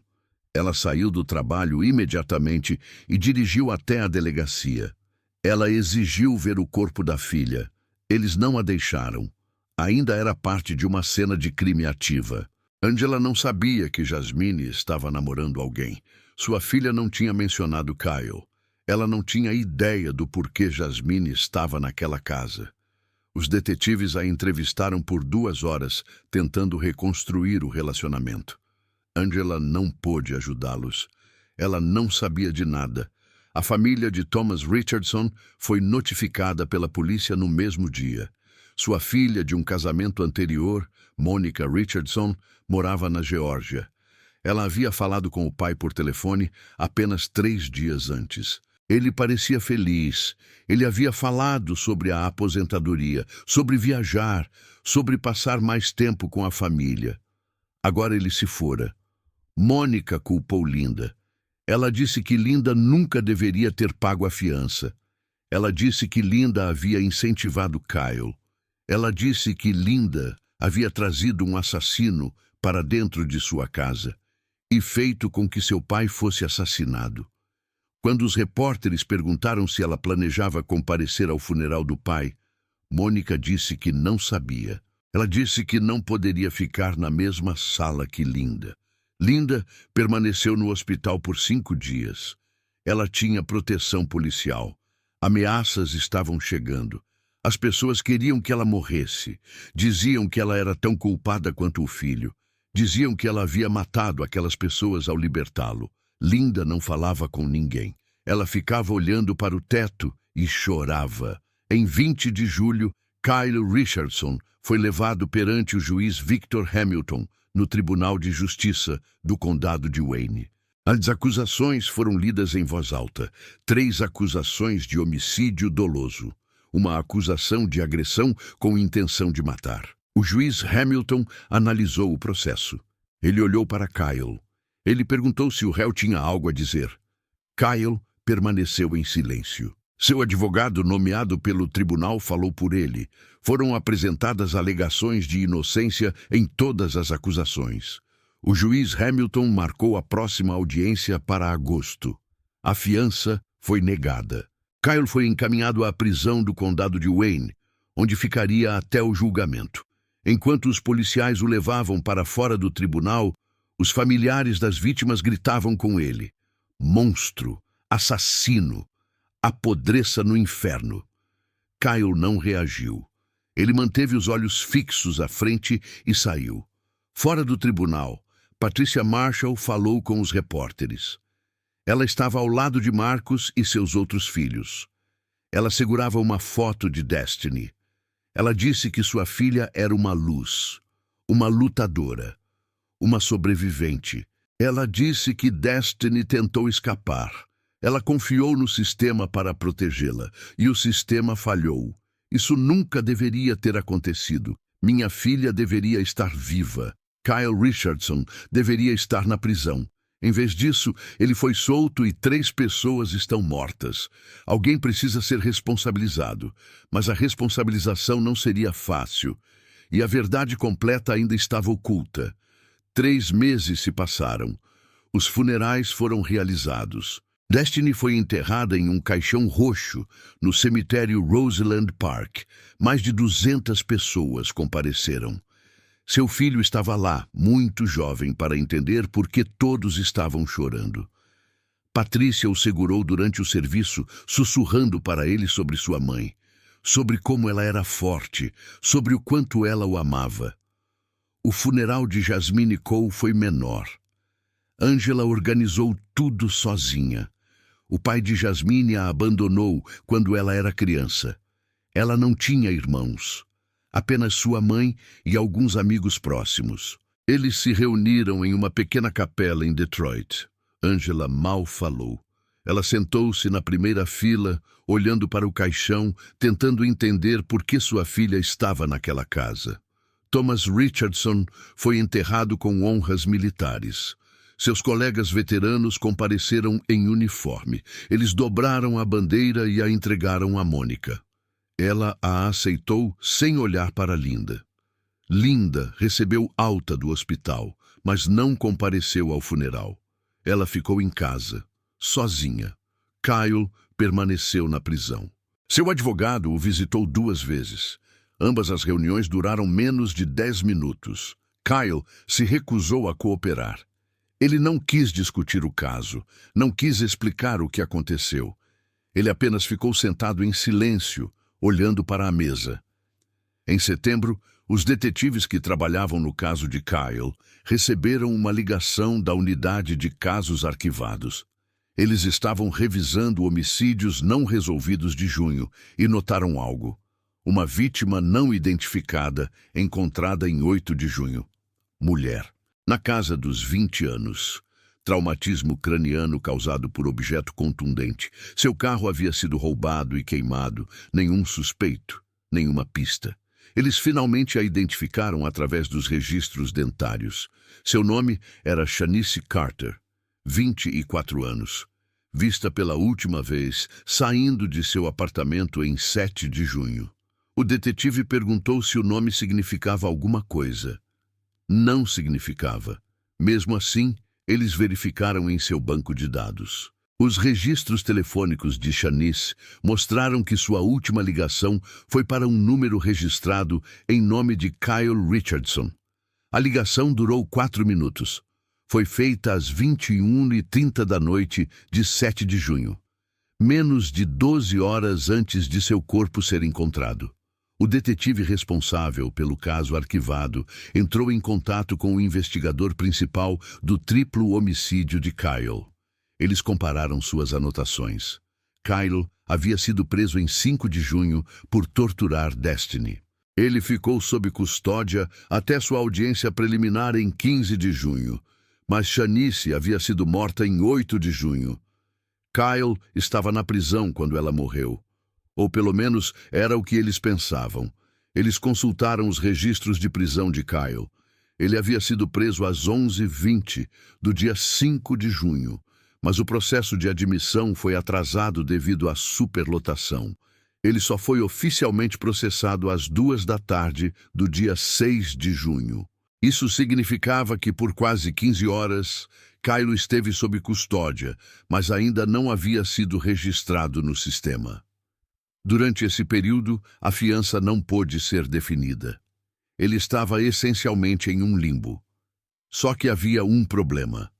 Ela saiu do trabalho imediatamente e dirigiu até a delegacia. Ela exigiu ver o corpo da filha. Eles não a deixaram. Ainda era parte de uma cena de crime ativa. Angela não sabia que Jasmine estava namorando alguém. Sua filha não tinha mencionado Kyle. Ela não tinha ideia do porquê Jasmine estava naquela casa. Os detetives a entrevistaram por 2 horas, tentando reconstruir o relacionamento. Angela não pôde ajudá-los. Ela não sabia de nada. A família de Thomas Richardson foi notificada pela polícia no mesmo dia. Sua filha de um casamento anterior, Monica Richardson, morava na Geórgia. Ela havia falado com o pai por telefone apenas 3 dias antes. Ele parecia feliz. Ele havia falado sobre a aposentadoria, sobre viajar, sobre passar mais tempo com a família. Agora ele se fora. Mônica culpou Linda. Ela disse que Linda nunca deveria ter pago a fiança. Ela disse que Linda havia incentivado Kyle. Ela disse que Linda havia trazido um assassino para dentro de sua casa e feito com que seu pai fosse assassinado. Quando os repórteres perguntaram se ela planejava comparecer ao funeral do pai, Mônica disse que não sabia. Ela disse que não poderia ficar na mesma sala que Linda. Linda permaneceu no hospital por 5 dias. Ela tinha proteção policial. Ameaças estavam chegando. As pessoas queriam que ela morresse. Diziam que ela era tão culpada quanto o filho. Diziam que ela havia matado aquelas pessoas ao libertá-lo. Linda não falava com ninguém. Ela ficava olhando para o teto e chorava. Em 20 de julho, Kyle Richardson foi levado perante o juiz Victor Hamilton no Tribunal de Justiça do Condado de Wayne. As acusações foram lidas em voz alta. 3 acusações de homicídio doloso. Uma acusação de agressão com intenção de matar. O juiz Hamilton analisou o processo. Ele olhou para Kyle. Ele perguntou se o réu tinha algo a dizer. Kyle permaneceu em silêncio. Seu advogado, nomeado pelo tribunal, falou por ele. Foram apresentadas alegações de inocência em todas as acusações. O juiz Hamilton marcou a próxima audiência para agosto. A fiança foi negada. Kyle foi encaminhado à prisão do condado de Wayne, onde ficaria até o julgamento. Enquanto os policiais o levavam para fora do tribunal, os familiares das vítimas gritavam com ele. Monstro! Assassino! Apodreça no inferno! Kyle não reagiu. Ele manteve os olhos fixos à frente e saiu. Fora do tribunal, Patricia Marshall falou com os repórteres. Ela estava ao lado de Marcus e seus outros filhos. Ela segurava uma foto de Destiny. Ela disse que sua filha era uma luz, uma lutadora, uma sobrevivente. Ela disse que Destiny tentou escapar. Ela confiou no sistema para protegê-la, e o sistema falhou. Isso nunca deveria ter acontecido. Minha filha deveria estar viva. Kyle Richardson deveria estar na prisão. Em vez disso, ele foi solto e 3 pessoas estão mortas. Alguém precisa ser responsabilizado, mas a responsabilização não seria fácil. E a verdade completa ainda estava oculta. 3 meses se passaram. Os funerais foram realizados. Destiny foi enterrada em um caixão roxo no cemitério Roseland Park. Mais de 200 pessoas compareceram. Seu filho estava lá, muito jovem, para entender por que todos estavam chorando. Patrícia o segurou durante o serviço, sussurrando para ele sobre sua mãe, sobre como ela era forte, sobre o quanto ela o amava. O funeral de Jasmine Cole foi menor. Angela organizou tudo sozinha. O pai de Jasmine a abandonou quando ela era criança. Ela não tinha irmãos. Apenas sua mãe e alguns amigos próximos. Eles se reuniram em uma pequena capela em Detroit. Angela mal falou. Ela sentou-se na primeira fila, olhando para o caixão, tentando entender por que sua filha estava naquela casa. Thomas Richardson foi enterrado com honras militares. Seus colegas veteranos compareceram em uniforme. Eles dobraram a bandeira e a entregaram a Mônica. Ela a aceitou sem olhar para Linda. Linda recebeu alta do hospital, mas não compareceu ao funeral. Ela ficou em casa, sozinha. Kyle permaneceu na prisão. Seu advogado o visitou 2 vezes. Ambas as reuniões duraram menos de 10 minutos. Kyle se recusou a cooperar. Ele não quis discutir o caso, não quis explicar o que aconteceu. Ele apenas ficou sentado em silêncio, olhando para a mesa. Em setembro, os detetives que trabalhavam no caso de Kyle receberam uma ligação da unidade de casos arquivados. Eles estavam revisando homicídios não resolvidos de junho e notaram algo. Uma vítima não identificada encontrada em 8 de junho. Mulher. Na casa dos 20 anos. Traumatismo craniano causado por objeto contundente. Seu carro havia sido roubado e queimado. Nenhum suspeito, nenhuma pista. Eles finalmente a identificaram através dos registros dentários. Seu nome era Shanice Carter, 24 anos. Vista pela última vez, saindo de seu apartamento em 7 de junho. O detetive perguntou se o nome significava alguma coisa. Não significava. Mesmo assim, eles verificaram em seu banco de dados. Os registros telefônicos de Shanice mostraram que sua última ligação foi para um número registrado em nome de Kyle Richardson. A ligação durou 4 minutos. Foi feita às 21h30 da noite de 7 de junho, menos de 12 horas antes de seu corpo ser encontrado. O detetive responsável pelo caso arquivado entrou em contato com o investigador principal do triplo homicídio de Kyle. Eles compararam suas anotações. Kyle havia sido preso em 5 de junho por torturar Destiny. Ele ficou sob custódia até sua audiência preliminar em 15 de junho, mas Shanice havia sido morta em 8 de junho. Kyle estava na prisão quando ela morreu. Ou pelo menos era o que eles pensavam. Eles consultaram os registros de prisão de Kyle. Ele havia sido preso às 11h20 do dia 5 de junho, mas o processo de admissão foi atrasado devido à superlotação. Ele só foi oficialmente processado às 2 da tarde do dia 6 de junho. Isso significava que por quase 15 horas, Kyle esteve sob custódia, mas ainda não havia sido registrado no sistema. Durante esse período, a fiança não pôde ser definida. Ele estava essencialmente em um limbo. Só que havia um problema.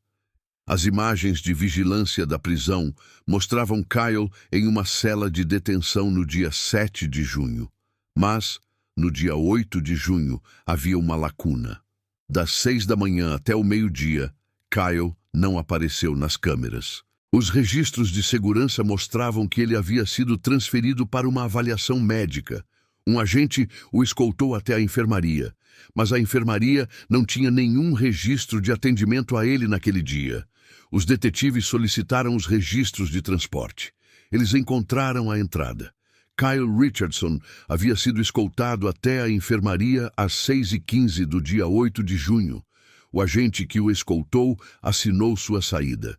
As imagens de vigilância da prisão mostravam Kyle em uma cela de detenção no dia 7 de junho. Mas, no dia 8 de junho, havia uma lacuna. Das 6 da manhã até o meio-dia, Kyle não apareceu nas câmeras. Os registros de segurança mostravam que ele havia sido transferido para uma avaliação médica. Um agente o escoltou até a enfermaria, mas a enfermaria não tinha nenhum registro de atendimento a ele naquele dia. Os detetives solicitaram os registros de transporte. Eles encontraram a entrada. Kyle Richardson havia sido escoltado até a enfermaria às 6h15 do dia 8 de junho. O agente que o escoltou assinou sua saída,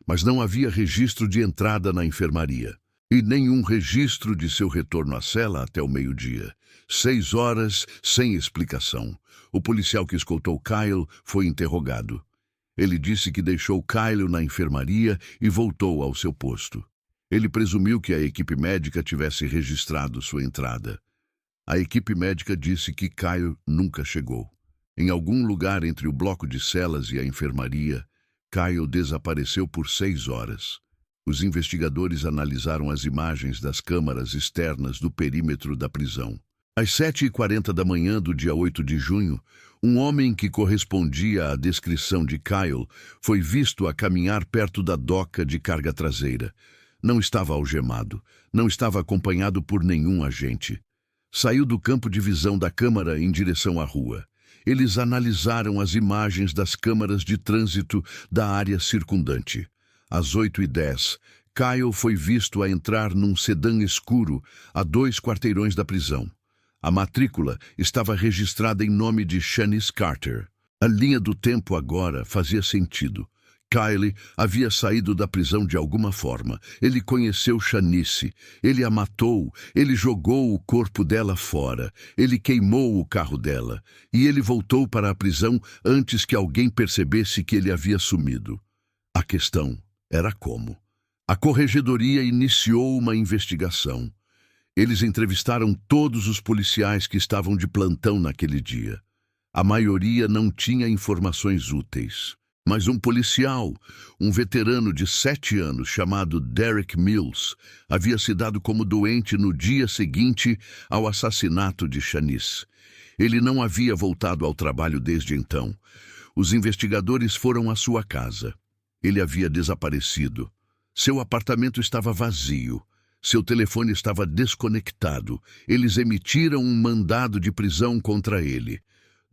mas não havia registro de entrada na enfermaria e nenhum registro de seu retorno à cela até o meio-dia. 6 horas sem explicação. O policial que escoltou Kyle foi interrogado. Ele disse que deixou Kyle na enfermaria e voltou ao seu posto. Ele presumiu que a equipe médica tivesse registrado sua entrada. A equipe médica disse que Kyle nunca chegou. Em algum lugar entre o bloco de celas e a enfermaria, Kyle desapareceu por 6 horas. Os investigadores analisaram as imagens das câmaras externas do perímetro da prisão. Às 7h40 da manhã do dia 8 de junho, um homem que correspondia à descrição de Kyle foi visto a caminhar perto da doca de carga traseira. Não estava algemado, não estava acompanhado por nenhum agente. Saiu do campo de visão da câmara em direção à rua. Eles analisaram as imagens das câmaras de trânsito da área circundante. Às 8h10, Kyle foi visto a entrar num sedã escuro a 2 quarteirões da prisão. A matrícula estava registrada em nome de Shanice Carter. A linha do tempo agora fazia sentido. Kyle havia saído da prisão de alguma forma. Ele conheceu Shanice. Ele a matou. Ele jogou o corpo dela fora. Ele queimou o carro dela. E ele voltou para a prisão antes que alguém percebesse que ele havia sumido. A questão era como. A corregedoria iniciou uma investigação. Eles entrevistaram todos os policiais que estavam de plantão naquele dia. A maioria não tinha informações úteis. Mas um policial, um veterano de 7 anos chamado Derek Mills, havia se dado como doente no dia seguinte ao assassinato de Shanice. Ele não havia voltado ao trabalho desde então. Os investigadores foram à sua casa. Ele havia desaparecido. Seu apartamento estava vazio. Seu telefone estava desconectado. Eles emitiram um mandado de prisão contra ele.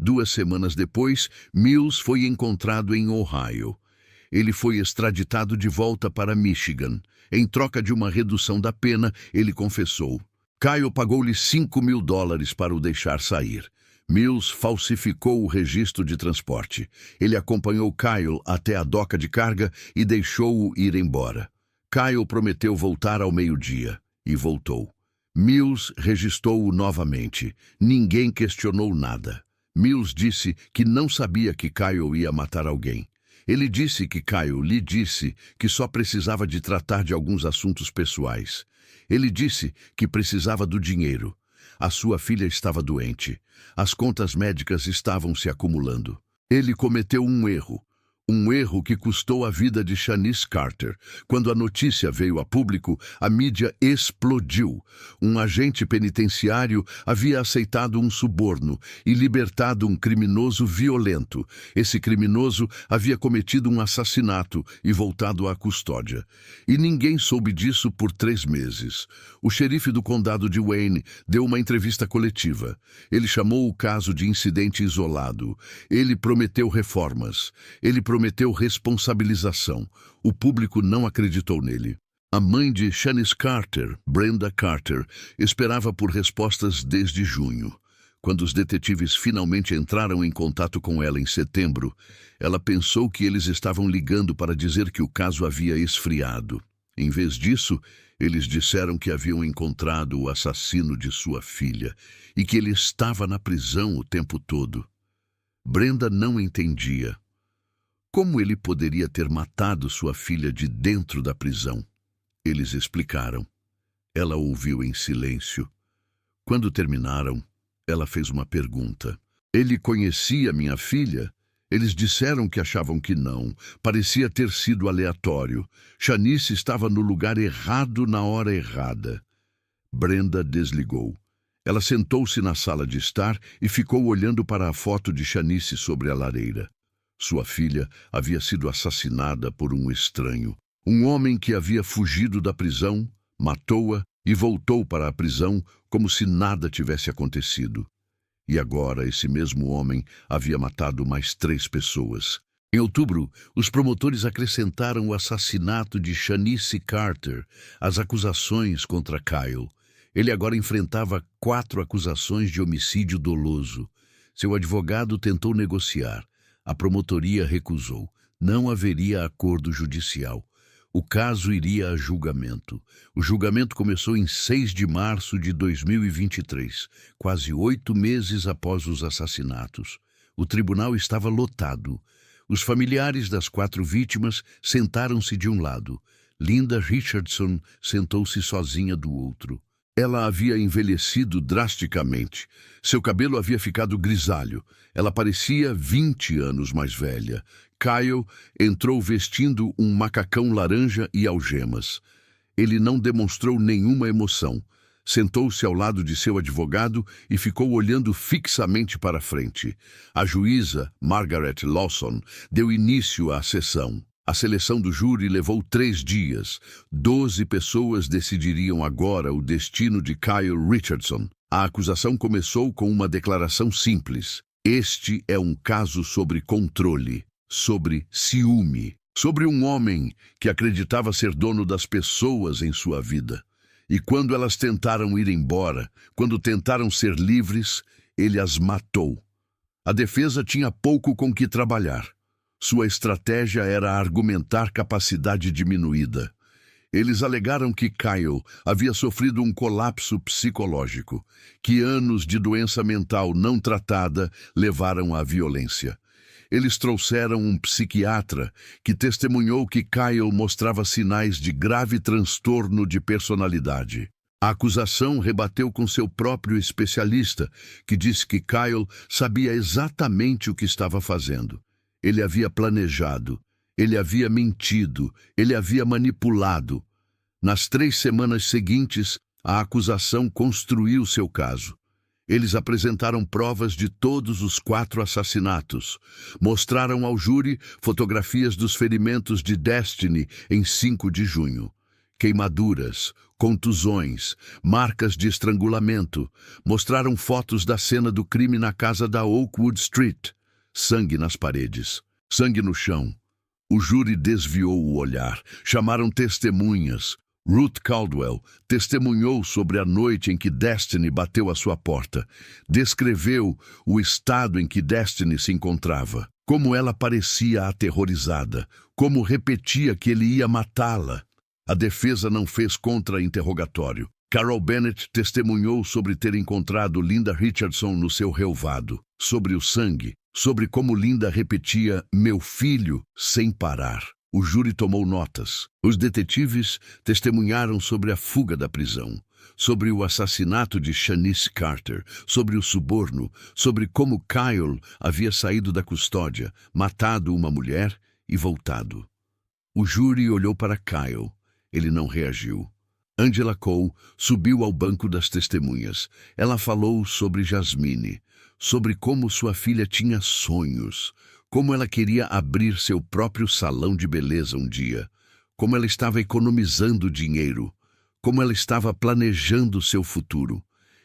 2 semanas depois, Mills foi encontrado em Ohio. Ele foi extraditado de volta para Michigan. Em troca de uma redução da pena, ele confessou. Kyle pagou-lhe $5.000 para o deixar sair. Mills falsificou o registro de transporte. Ele acompanhou Kyle até a doca de carga e deixou-o ir embora. Kyle prometeu voltar ao meio-dia e voltou. Mills registrou-o novamente. Ninguém questionou nada. Mills disse que não sabia que Kyle ia matar alguém. Ele disse que Kyle lhe disse que só precisava de tratar de alguns assuntos pessoais. Ele disse que precisava do dinheiro. A sua filha estava doente. As contas médicas estavam se acumulando. Ele cometeu um erro que custou a vida de Shanice Carter. Quando a notícia veio a público, a mídia explodiu. Um agente penitenciário havia aceitado um suborno e libertado um criminoso violento. Esse criminoso havia cometido um assassinato e voltado à custódia. E ninguém soube disso por 3 meses. O xerife do condado de Wayne deu uma entrevista coletiva. Ele chamou o caso de incidente isolado. Ele prometeu reformas. Ele prometeu responsabilização. O público não acreditou nele. A mãe de Shanice Carter, Brenda Carter, esperava por respostas desde junho. Quando os detetives finalmente entraram em contato com ela em setembro, ela pensou que eles estavam ligando para dizer que o caso havia esfriado. Em vez disso, eles disseram que haviam encontrado o assassino de sua filha e que ele estava na prisão o tempo todo. Brenda não entendia. Como ele poderia ter matado sua filha de dentro da prisão? Eles explicaram. Ela ouviu em silêncio. Quando terminaram, ela fez uma pergunta. Ele conhecia minha filha? Eles disseram que achavam que não. Parecia ter sido aleatório. Shanice estava no lugar errado na hora errada. Brenda desligou. Ela sentou-se na sala de estar e ficou olhando para a foto de Shanice sobre a lareira. Sua filha havia sido assassinada por um estranho. Um homem que havia fugido da prisão, matou-a e voltou para a prisão como se nada tivesse acontecido. E agora esse mesmo homem havia matado mais 3 pessoas. Em outubro, os promotores acrescentaram o assassinato de Shanice Carter às acusações contra Kyle. Ele agora enfrentava 4 acusações de homicídio doloso. Seu advogado tentou negociar. A promotoria recusou. Não haveria acordo judicial. O caso iria a julgamento. O julgamento começou em 6 de março de 2023, quase 8 meses após os assassinatos. O tribunal estava lotado. Os familiares das 4 vítimas sentaram-se de um lado. Linda Richardson sentou-se sozinha do outro. Ela havia envelhecido drasticamente. Seu cabelo havia ficado grisalho. Ela parecia 20 anos mais velha. Kyle entrou vestindo um macacão laranja e algemas. Ele não demonstrou nenhuma emoção. Sentou-se ao lado de seu advogado e ficou olhando fixamente para frente. A juíza, Margaret Lawson, deu início à sessão. A seleção do júri levou 3 dias. 12 pessoas decidiriam agora o destino de Kyle Richardson. A acusação começou com uma declaração simples. Este é um caso sobre controle, sobre ciúme, sobre um homem que acreditava ser dono das pessoas em sua vida. E quando elas tentaram ir embora, quando tentaram ser livres, ele as matou. A defesa tinha pouco com que trabalhar. Sua estratégia era argumentar capacidade diminuída. Eles alegaram que Kyle havia sofrido um colapso psicológico, que anos de doença mental não tratada levaram à violência. Eles trouxeram um psiquiatra que testemunhou que Kyle mostrava sinais de grave transtorno de personalidade. A acusação rebateu com seu próprio especialista, que disse que Kyle sabia exatamente o que estava fazendo. Ele havia planejado, ele havia mentido, ele havia manipulado. Nas 3 semanas seguintes, a acusação construiu seu caso. Eles apresentaram provas de todos os 4 assassinatos. Mostraram ao júri fotografias dos ferimentos de Destiny em 5 de junho. Queimaduras, contusões, marcas de estrangulamento. Mostraram fotos da cena do crime na casa da Oakwood Street. Sangue nas paredes, sangue no chão. O júri desviou o olhar. Chamaram testemunhas. Ruth Caldwell testemunhou sobre a noite em que Destiny bateu à sua porta. Descreveu o estado em que Destiny se encontrava, como ela parecia aterrorizada, como repetia que ele ia matá-la. A defesa não fez contra-interrogatório. Carol Bennett testemunhou sobre ter encontrado Linda Richardson no seu relvado, sobre o sangue, sobre como Linda repetia "meu filho" sem parar. O júri tomou notas. Os detetives testemunharam sobre a fuga da prisão, sobre o assassinato de Shanice Carter, sobre o suborno, sobre como Kyle havia saído da custódia, matado uma mulher e voltado. O júri olhou para Kyle. Ele não reagiu. Angela Cole subiu ao banco das testemunhas. Ela falou sobre Jasmine, sobre como sua filha tinha sonhos, como ela queria abrir seu próprio salão de beleza um dia, como ela estava economizando dinheiro, como ela estava planejando seu futuro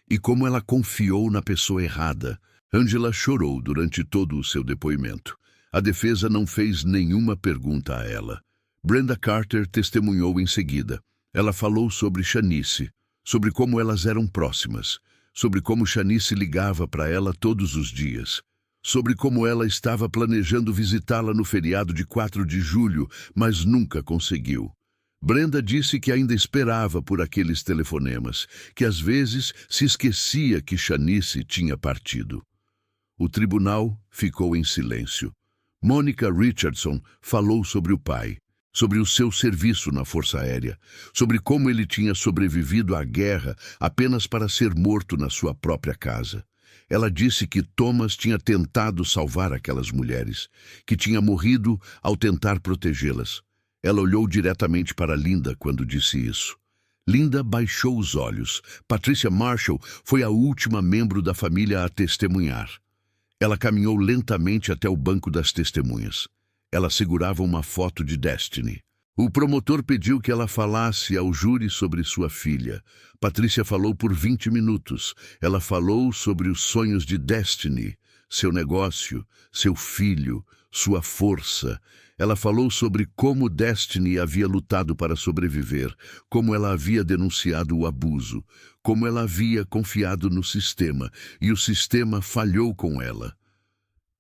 e como ela confiou na pessoa errada. Angela chorou durante todo o seu depoimento. A defesa não fez nenhuma pergunta a ela. Brenda Carter testemunhou em seguida. Ela falou sobre Shanice, sobre como elas eram próximas, sobre como Shanice ligava para ela todos os dias, sobre como ela estava planejando visitá-la no feriado de 4 de julho, mas nunca conseguiu. Brenda disse que ainda esperava por aqueles telefonemas, que às vezes se esquecia que Shanice tinha partido. O tribunal ficou em silêncio. Monica Richardson falou sobre o pai, sobre o seu serviço na Força Aérea, sobre como ele tinha sobrevivido à guerra apenas para ser morto na sua própria casa. Ela disse que Thomas tinha tentado salvar aquelas mulheres, que tinha morrido ao tentar protegê-las. Ela olhou diretamente para Linda quando disse isso. Linda baixou os olhos. Patricia Marshall foi a última membro da família a testemunhar. Ela caminhou lentamente até o banco das testemunhas. Ela segurava uma foto de Destiny. O promotor pediu que ela falasse ao júri sobre sua filha. Patricia falou por 20 minutos. Ela falou sobre os sonhos de Destiny, seu negócio, seu filho, sua força. Ela falou sobre como Destiny havia lutado para sobreviver, como ela havia denunciado o abuso, como ela havia confiado no sistema, e o sistema falhou com ela.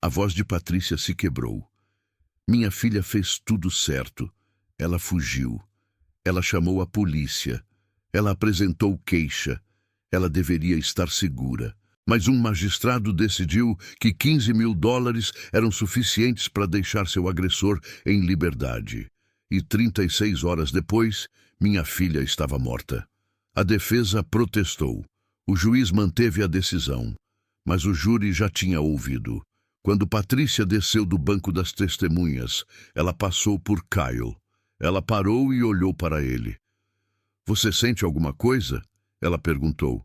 A voz de Patricia se quebrou. Minha filha fez tudo certo. Ela fugiu. Ela chamou a polícia. Ela apresentou queixa. Ela deveria estar segura. Mas um magistrado decidiu que $15.000 eram suficientes para deixar seu agressor em liberdade. E 36 horas depois, minha filha estava morta. A defesa protestou. O juiz manteve a decisão, mas o júri já tinha ouvido. Quando Patricia desceu do banco das testemunhas, ela passou por Kyle. Ela parou e olhou para ele. Você sente alguma coisa? Ela perguntou.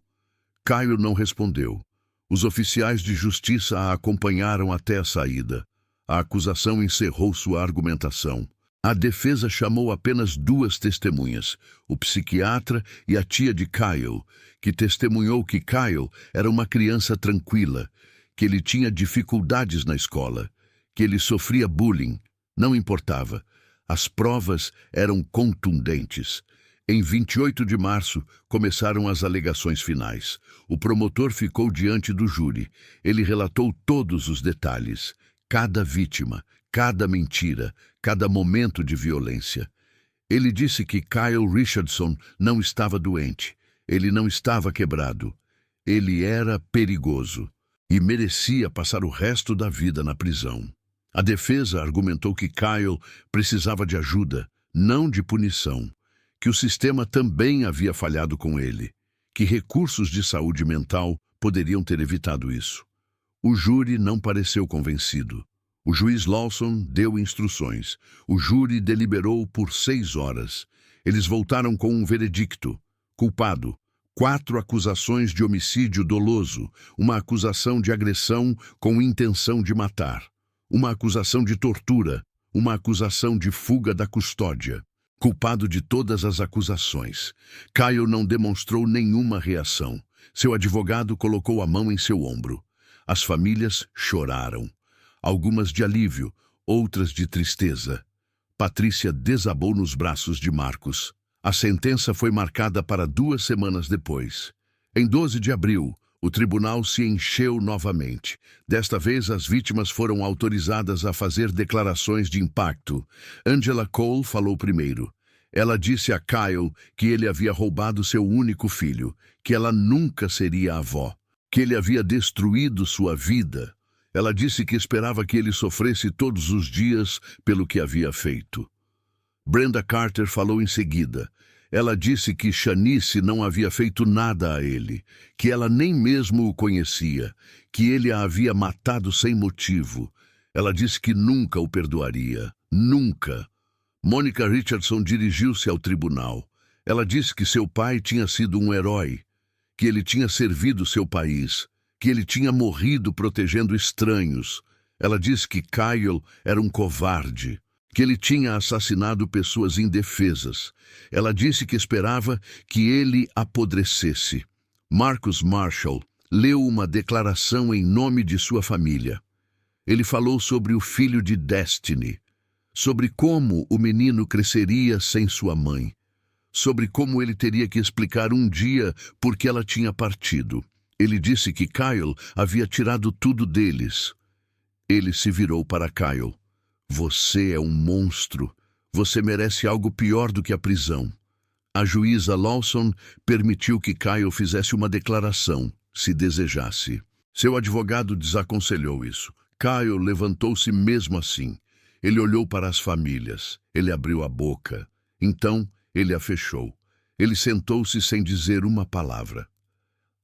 Kyle não respondeu. Os oficiais de justiça a acompanharam até a saída. A acusação encerrou sua argumentação. A defesa chamou apenas 2 testemunhas, o psiquiatra e a tia de Kyle, que testemunhou que Kyle era uma criança tranquila, que ele tinha dificuldades na escola, que ele sofria bullying. Não importava. As provas eram contundentes. Em 28 de março, começaram as alegações finais. O promotor ficou diante do júri. Ele relatou todos os detalhes. Cada vítima, cada mentira, cada momento de violência. Ele disse que Kyle Richardson não estava doente. Ele não estava quebrado. Ele era perigoso e merecia passar o resto da vida na prisão. A defesa argumentou que Kyle precisava de ajuda, não de punição, que o sistema também havia falhado com ele, que recursos de saúde mental poderiam ter evitado isso. O júri não pareceu convencido. O juiz Lawson deu instruções. O júri deliberou por 6 horas. Eles voltaram com um veredicto. Culpado. 4 acusações de homicídio doloso, uma acusação de agressão com intenção de matar, uma acusação de tortura, uma acusação de fuga da custódia. Culpado de todas as acusações. Kyle não demonstrou nenhuma reação. Seu advogado colocou a mão em seu ombro. As famílias choraram. Algumas de alívio, outras de tristeza. Patricia desabou nos braços de Marcos. A sentença foi marcada para 2 semanas depois. Em 12 de abril, o tribunal se encheu novamente. Desta vez, as vítimas foram autorizadas a fazer declarações de impacto. Angela Cole falou primeiro. Ela disse a Kyle que ele havia roubado seu único filho, que ela nunca seria avó, que ele havia destruído sua vida. Ela disse que esperava que ele sofresse todos os dias pelo que havia feito. Brenda Carter falou em seguida. Ela disse que Shanice não havia feito nada a ele, que ela nem mesmo o conhecia, que ele a havia matado sem motivo. Ela disse que nunca o perdoaria. Nunca. Monica Richardson dirigiu-se ao tribunal. Ela disse que seu pai tinha sido um herói, que ele tinha servido seu país, que ele tinha morrido protegendo estranhos. Ela disse que Kyle era um covarde, que ele tinha assassinado pessoas indefesas. Ela disse que esperava que ele apodrecesse. Marcus Marshall leu uma declaração em nome de sua família. Ele falou sobre o filho de Destiny, sobre como o menino cresceria sem sua mãe, sobre como ele teria que explicar um dia por que ela tinha partido. Ele disse que Kyle havia tirado tudo deles. Ele se virou para Kyle. Você é um monstro. Você merece algo pior do que a prisão. A juíza Lawson permitiu que Kyle fizesse uma declaração, se desejasse. Seu advogado desaconselhou isso. Kyle levantou-se mesmo assim. Ele olhou para as famílias. Ele abriu a boca. Então, ele a fechou. Ele sentou-se sem dizer uma palavra.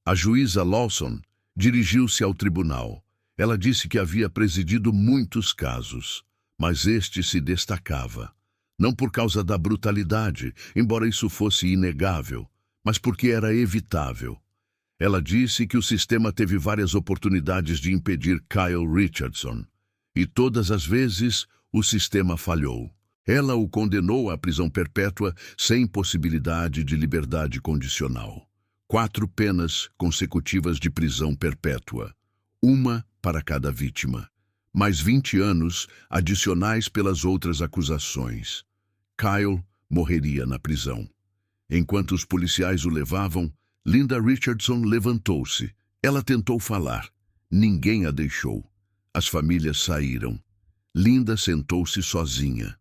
A juíza Lawson Dirigiu-se ao tribunal. Ela disse que havia presidido muitos casos, mas este se destacava. Não por causa da brutalidade, embora isso fosse inegável, mas porque era evitável. Ela disse que o sistema teve várias oportunidades de impedir Kyle Richardson, e todas as vezes o sistema falhou. Ela o condenou à prisão perpétua sem possibilidade de liberdade condicional. 4 penas consecutivas de prisão perpétua, uma para cada vítima, mais 20 anos adicionais pelas outras acusações. Kyle morreria na prisão. Enquanto os policiais o levavam, Linda Richardson levantou-se. Ela tentou falar. Ninguém a deixou. As famílias saíram. Linda sentou-se sozinha.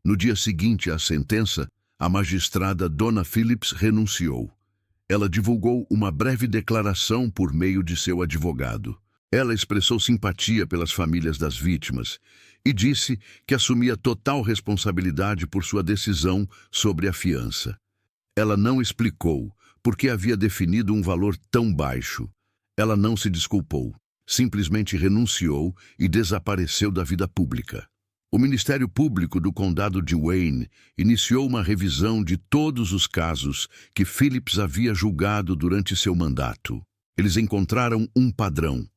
No dia seguinte à sentença, a magistrada Donna Phillips renunciou. Ela divulgou uma breve declaração por meio de seu advogado. Ela expressou simpatia pelas famílias das vítimas e disse que assumia total responsabilidade por sua decisão sobre a fiança. Ela não explicou por que havia definido um valor tão baixo. Ela não se desculpou, simplesmente renunciou e desapareceu da vida pública. O Ministério Público do Condado de Wayne iniciou uma revisão de todos os casos que Phillips havia julgado durante seu mandato. Eles encontraram um padrão: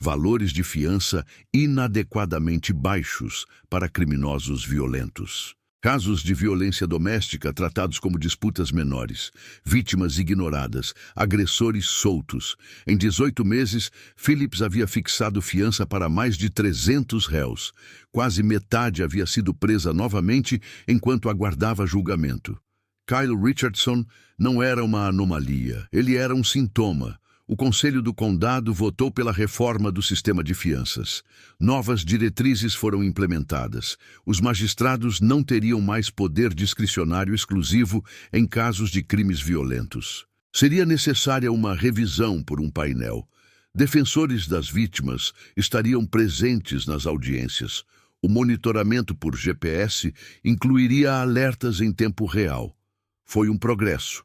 valores de fiança inadequadamente baixos para criminosos violentos. Casos de violência doméstica tratados como disputas menores, vítimas ignoradas, agressores soltos. Em 18 meses, Phillips havia fixado fiança para mais de 300 réus. Quase metade havia sido presa novamente enquanto aguardava julgamento. Kyle Richardson não era uma anomalia, ele era um sintoma. O Conselho do Condado votou pela reforma do sistema de fianças. Novas diretrizes foram implementadas. Os magistrados não teriam mais poder discricionário exclusivo em casos de crimes violentos. Seria necessária uma revisão por um painel. Defensores das vítimas estariam presentes nas audiências. O monitoramento por GPS incluiria alertas em tempo real. Foi um progresso,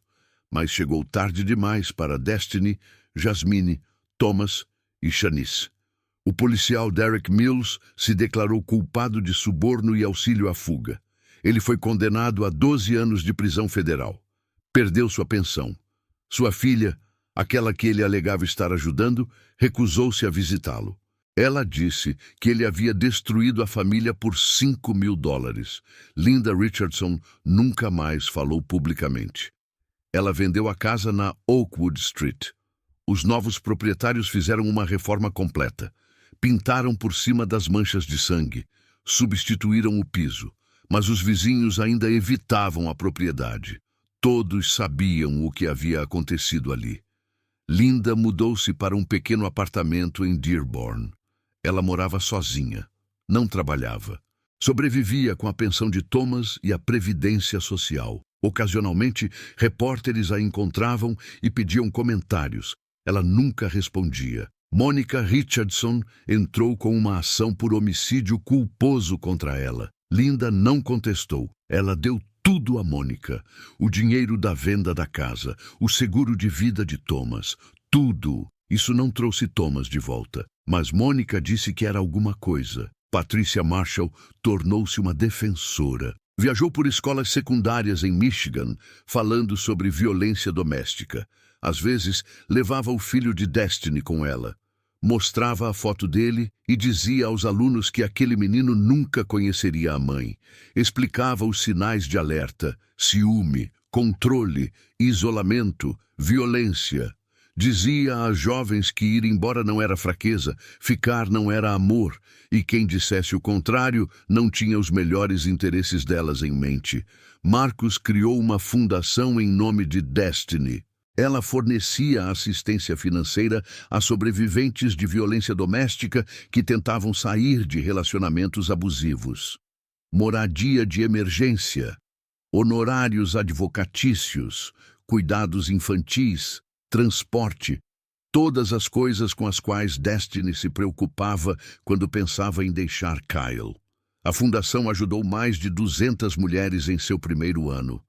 mas chegou tarde demais para Destiny, Jasmine, Thomas e Shanice. O policial Derek Mills se declarou culpado de suborno e auxílio à fuga. Ele foi condenado a 12 anos de prisão federal. Perdeu sua pensão. Sua filha, aquela que ele alegava estar ajudando, recusou-se a visitá-lo. Ela disse que ele havia destruído a família por $5.000. Linda Richardson nunca mais falou publicamente. Ela vendeu a casa na Oakwood Street. Os novos proprietários fizeram uma reforma completa. Pintaram por cima das manchas de sangue, substituíram o piso, mas os vizinhos ainda evitavam a propriedade. Todos sabiam o que havia acontecido ali. Linda mudou-se para um pequeno apartamento em Dearborn. Ela morava sozinha, não trabalhava. Sobrevivia com a pensão de Thomas e a previdência social. Ocasionalmente, repórteres a encontravam e pediam comentários. Ela nunca respondia. Monica Richardson entrou com uma ação por homicídio culposo contra ela. Linda não contestou. Ela deu tudo a Monica. O dinheiro da venda da casa, o seguro de vida de Thomas, tudo. Isso não trouxe Thomas de volta, mas Monica disse que era alguma coisa. Patricia Marshall tornou-se uma defensora. Viajou por escolas secundárias em Michigan, falando sobre violência doméstica. Às vezes, levava o filho de Destiny com ela. Mostrava a foto dele e dizia aos alunos que aquele menino nunca conheceria a mãe. Explicava os sinais de alerta: ciúme, controle, isolamento, violência. Dizia às jovens que ir embora não era fraqueza, ficar não era amor, e quem dissesse o contrário não tinha os melhores interesses delas em mente. Marcus criou uma fundação em nome de Destiny. Ela fornecia assistência financeira a sobreviventes de violência doméstica que tentavam sair de relacionamentos abusivos. Moradia de emergência, honorários advocatícios, cuidados infantis, transporte, todas as coisas com as quais Destiny se preocupava quando pensava em deixar Kyle. A fundação ajudou mais de 200 mulheres em seu primeiro ano.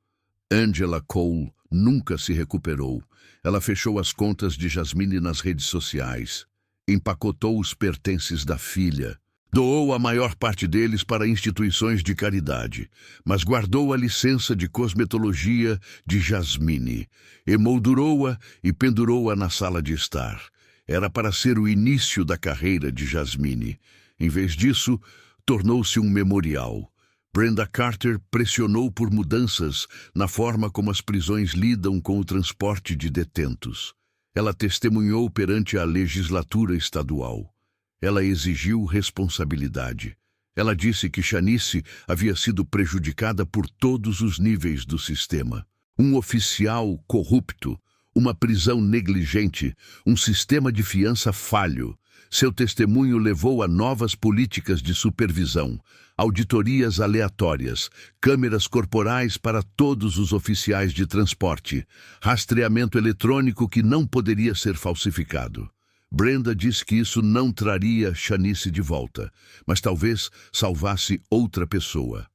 Angela Cole, nunca se recuperou. Ela fechou as contas de Jasmine nas redes sociais, empacotou os pertences da filha, doou a maior parte deles para instituições de caridade, mas guardou a licença de cosmetologia de Jasmine, emoldurou-a e pendurou-a na sala de estar. Era para ser o início da carreira de Jasmine. Em vez disso, tornou-se um memorial. Brenda Carter pressionou por mudanças na forma como as prisões lidam com o transporte de detentos. Ela testemunhou perante a legislatura estadual. Ela exigiu responsabilidade. Ela disse que Shanice havia sido prejudicada por todos os níveis do sistema. Um oficial corrupto, uma prisão negligente, um sistema de fiança falho. Seu testemunho levou a novas políticas de supervisão, auditorias aleatórias, câmeras corporais para todos os oficiais de transporte, rastreamento eletrônico que não poderia ser falsificado. Brenda disse que isso não traria Shanice de volta, mas talvez salvasse outra pessoa.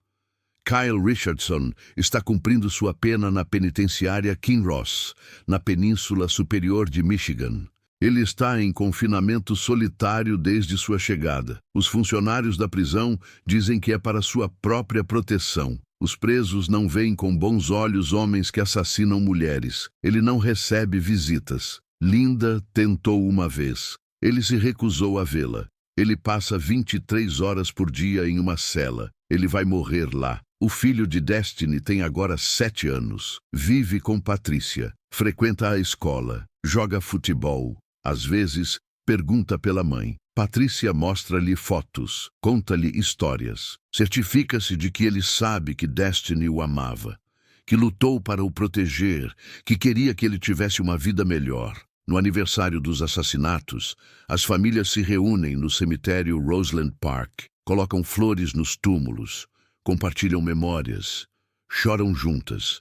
Kyle Richardson está cumprindo sua pena na penitenciária Kinross, na Península Superior de Michigan. Ele está em confinamento solitário desde sua chegada. Os funcionários da prisão dizem que é para sua própria proteção. Os presos não veem com bons olhos homens que assassinam mulheres. Ele não recebe visitas. Linda tentou uma vez. Ele se recusou a vê-la. Ele passa 23 horas por dia em uma cela. Ele vai morrer lá. O filho de Destiny tem agora 7 anos. Vive com Patrícia. Frequenta a escola. Joga futebol. Às vezes, pergunta pela mãe. Patrícia mostra-lhe fotos. Conta-lhe histórias. Certifica-se de que ele sabe que Destiny o amava, que lutou para o proteger, que queria que ele tivesse uma vida melhor. No aniversário dos assassinatos, as famílias se reúnem no cemitério Roseland Park, colocam flores nos túmulos, compartilham memórias, choram juntas.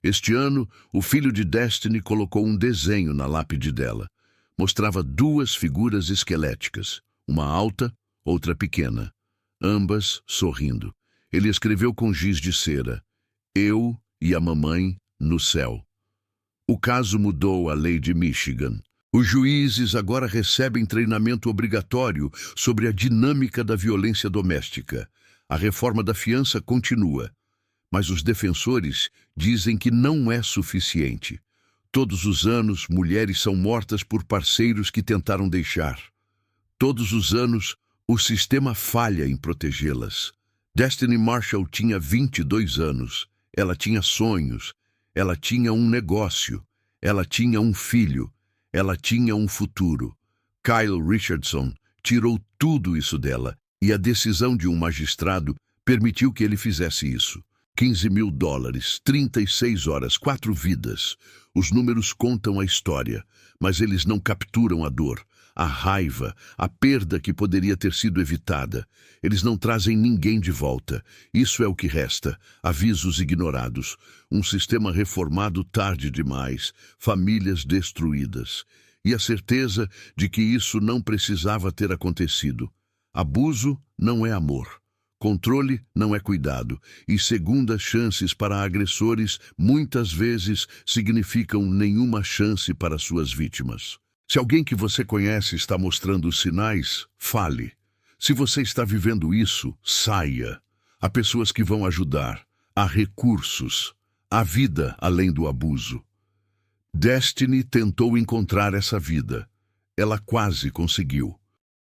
Este ano, o filho de Destiny colocou um desenho na lápide dela. Mostrava 2 figuras esqueléticas, uma alta, outra pequena, ambas sorrindo. Ele escreveu com giz de cera: "Eu e a mamãe no céu." O caso mudou a lei de Michigan. Os juízes agora recebem treinamento obrigatório sobre a dinâmica da violência doméstica. A reforma da fiança continua, mas os defensores dizem que não é suficiente. Todos os anos, mulheres são mortas por parceiros que tentaram deixar. Todos os anos, o sistema falha em protegê-las. Destiny Marshall tinha 22 anos. Ela tinha sonhos. Ela tinha um negócio. Ela tinha um filho. Ela tinha um futuro. Kyle Richardson tirou tudo isso dela, e a decisão de um magistrado permitiu que ele fizesse isso. $15.000, 36 horas, 4 vidas. Os números contam a história, mas eles não capturam a dor, a raiva, a perda que poderia ter sido evitada. Eles não trazem ninguém de volta. Isso é o que resta. Avisos ignorados. Um sistema reformado tarde demais. Famílias destruídas. E a certeza de que isso não precisava ter acontecido. Abuso não é amor. Controle não é cuidado, e segundas chances para agressores muitas vezes significam nenhuma chance para suas vítimas. Se alguém que você conhece está mostrando os sinais, fale. Se você está vivendo isso, saia. Há pessoas que vão ajudar. Há recursos. Há vida além do abuso. Destiny tentou encontrar essa vida. Ela quase conseguiu.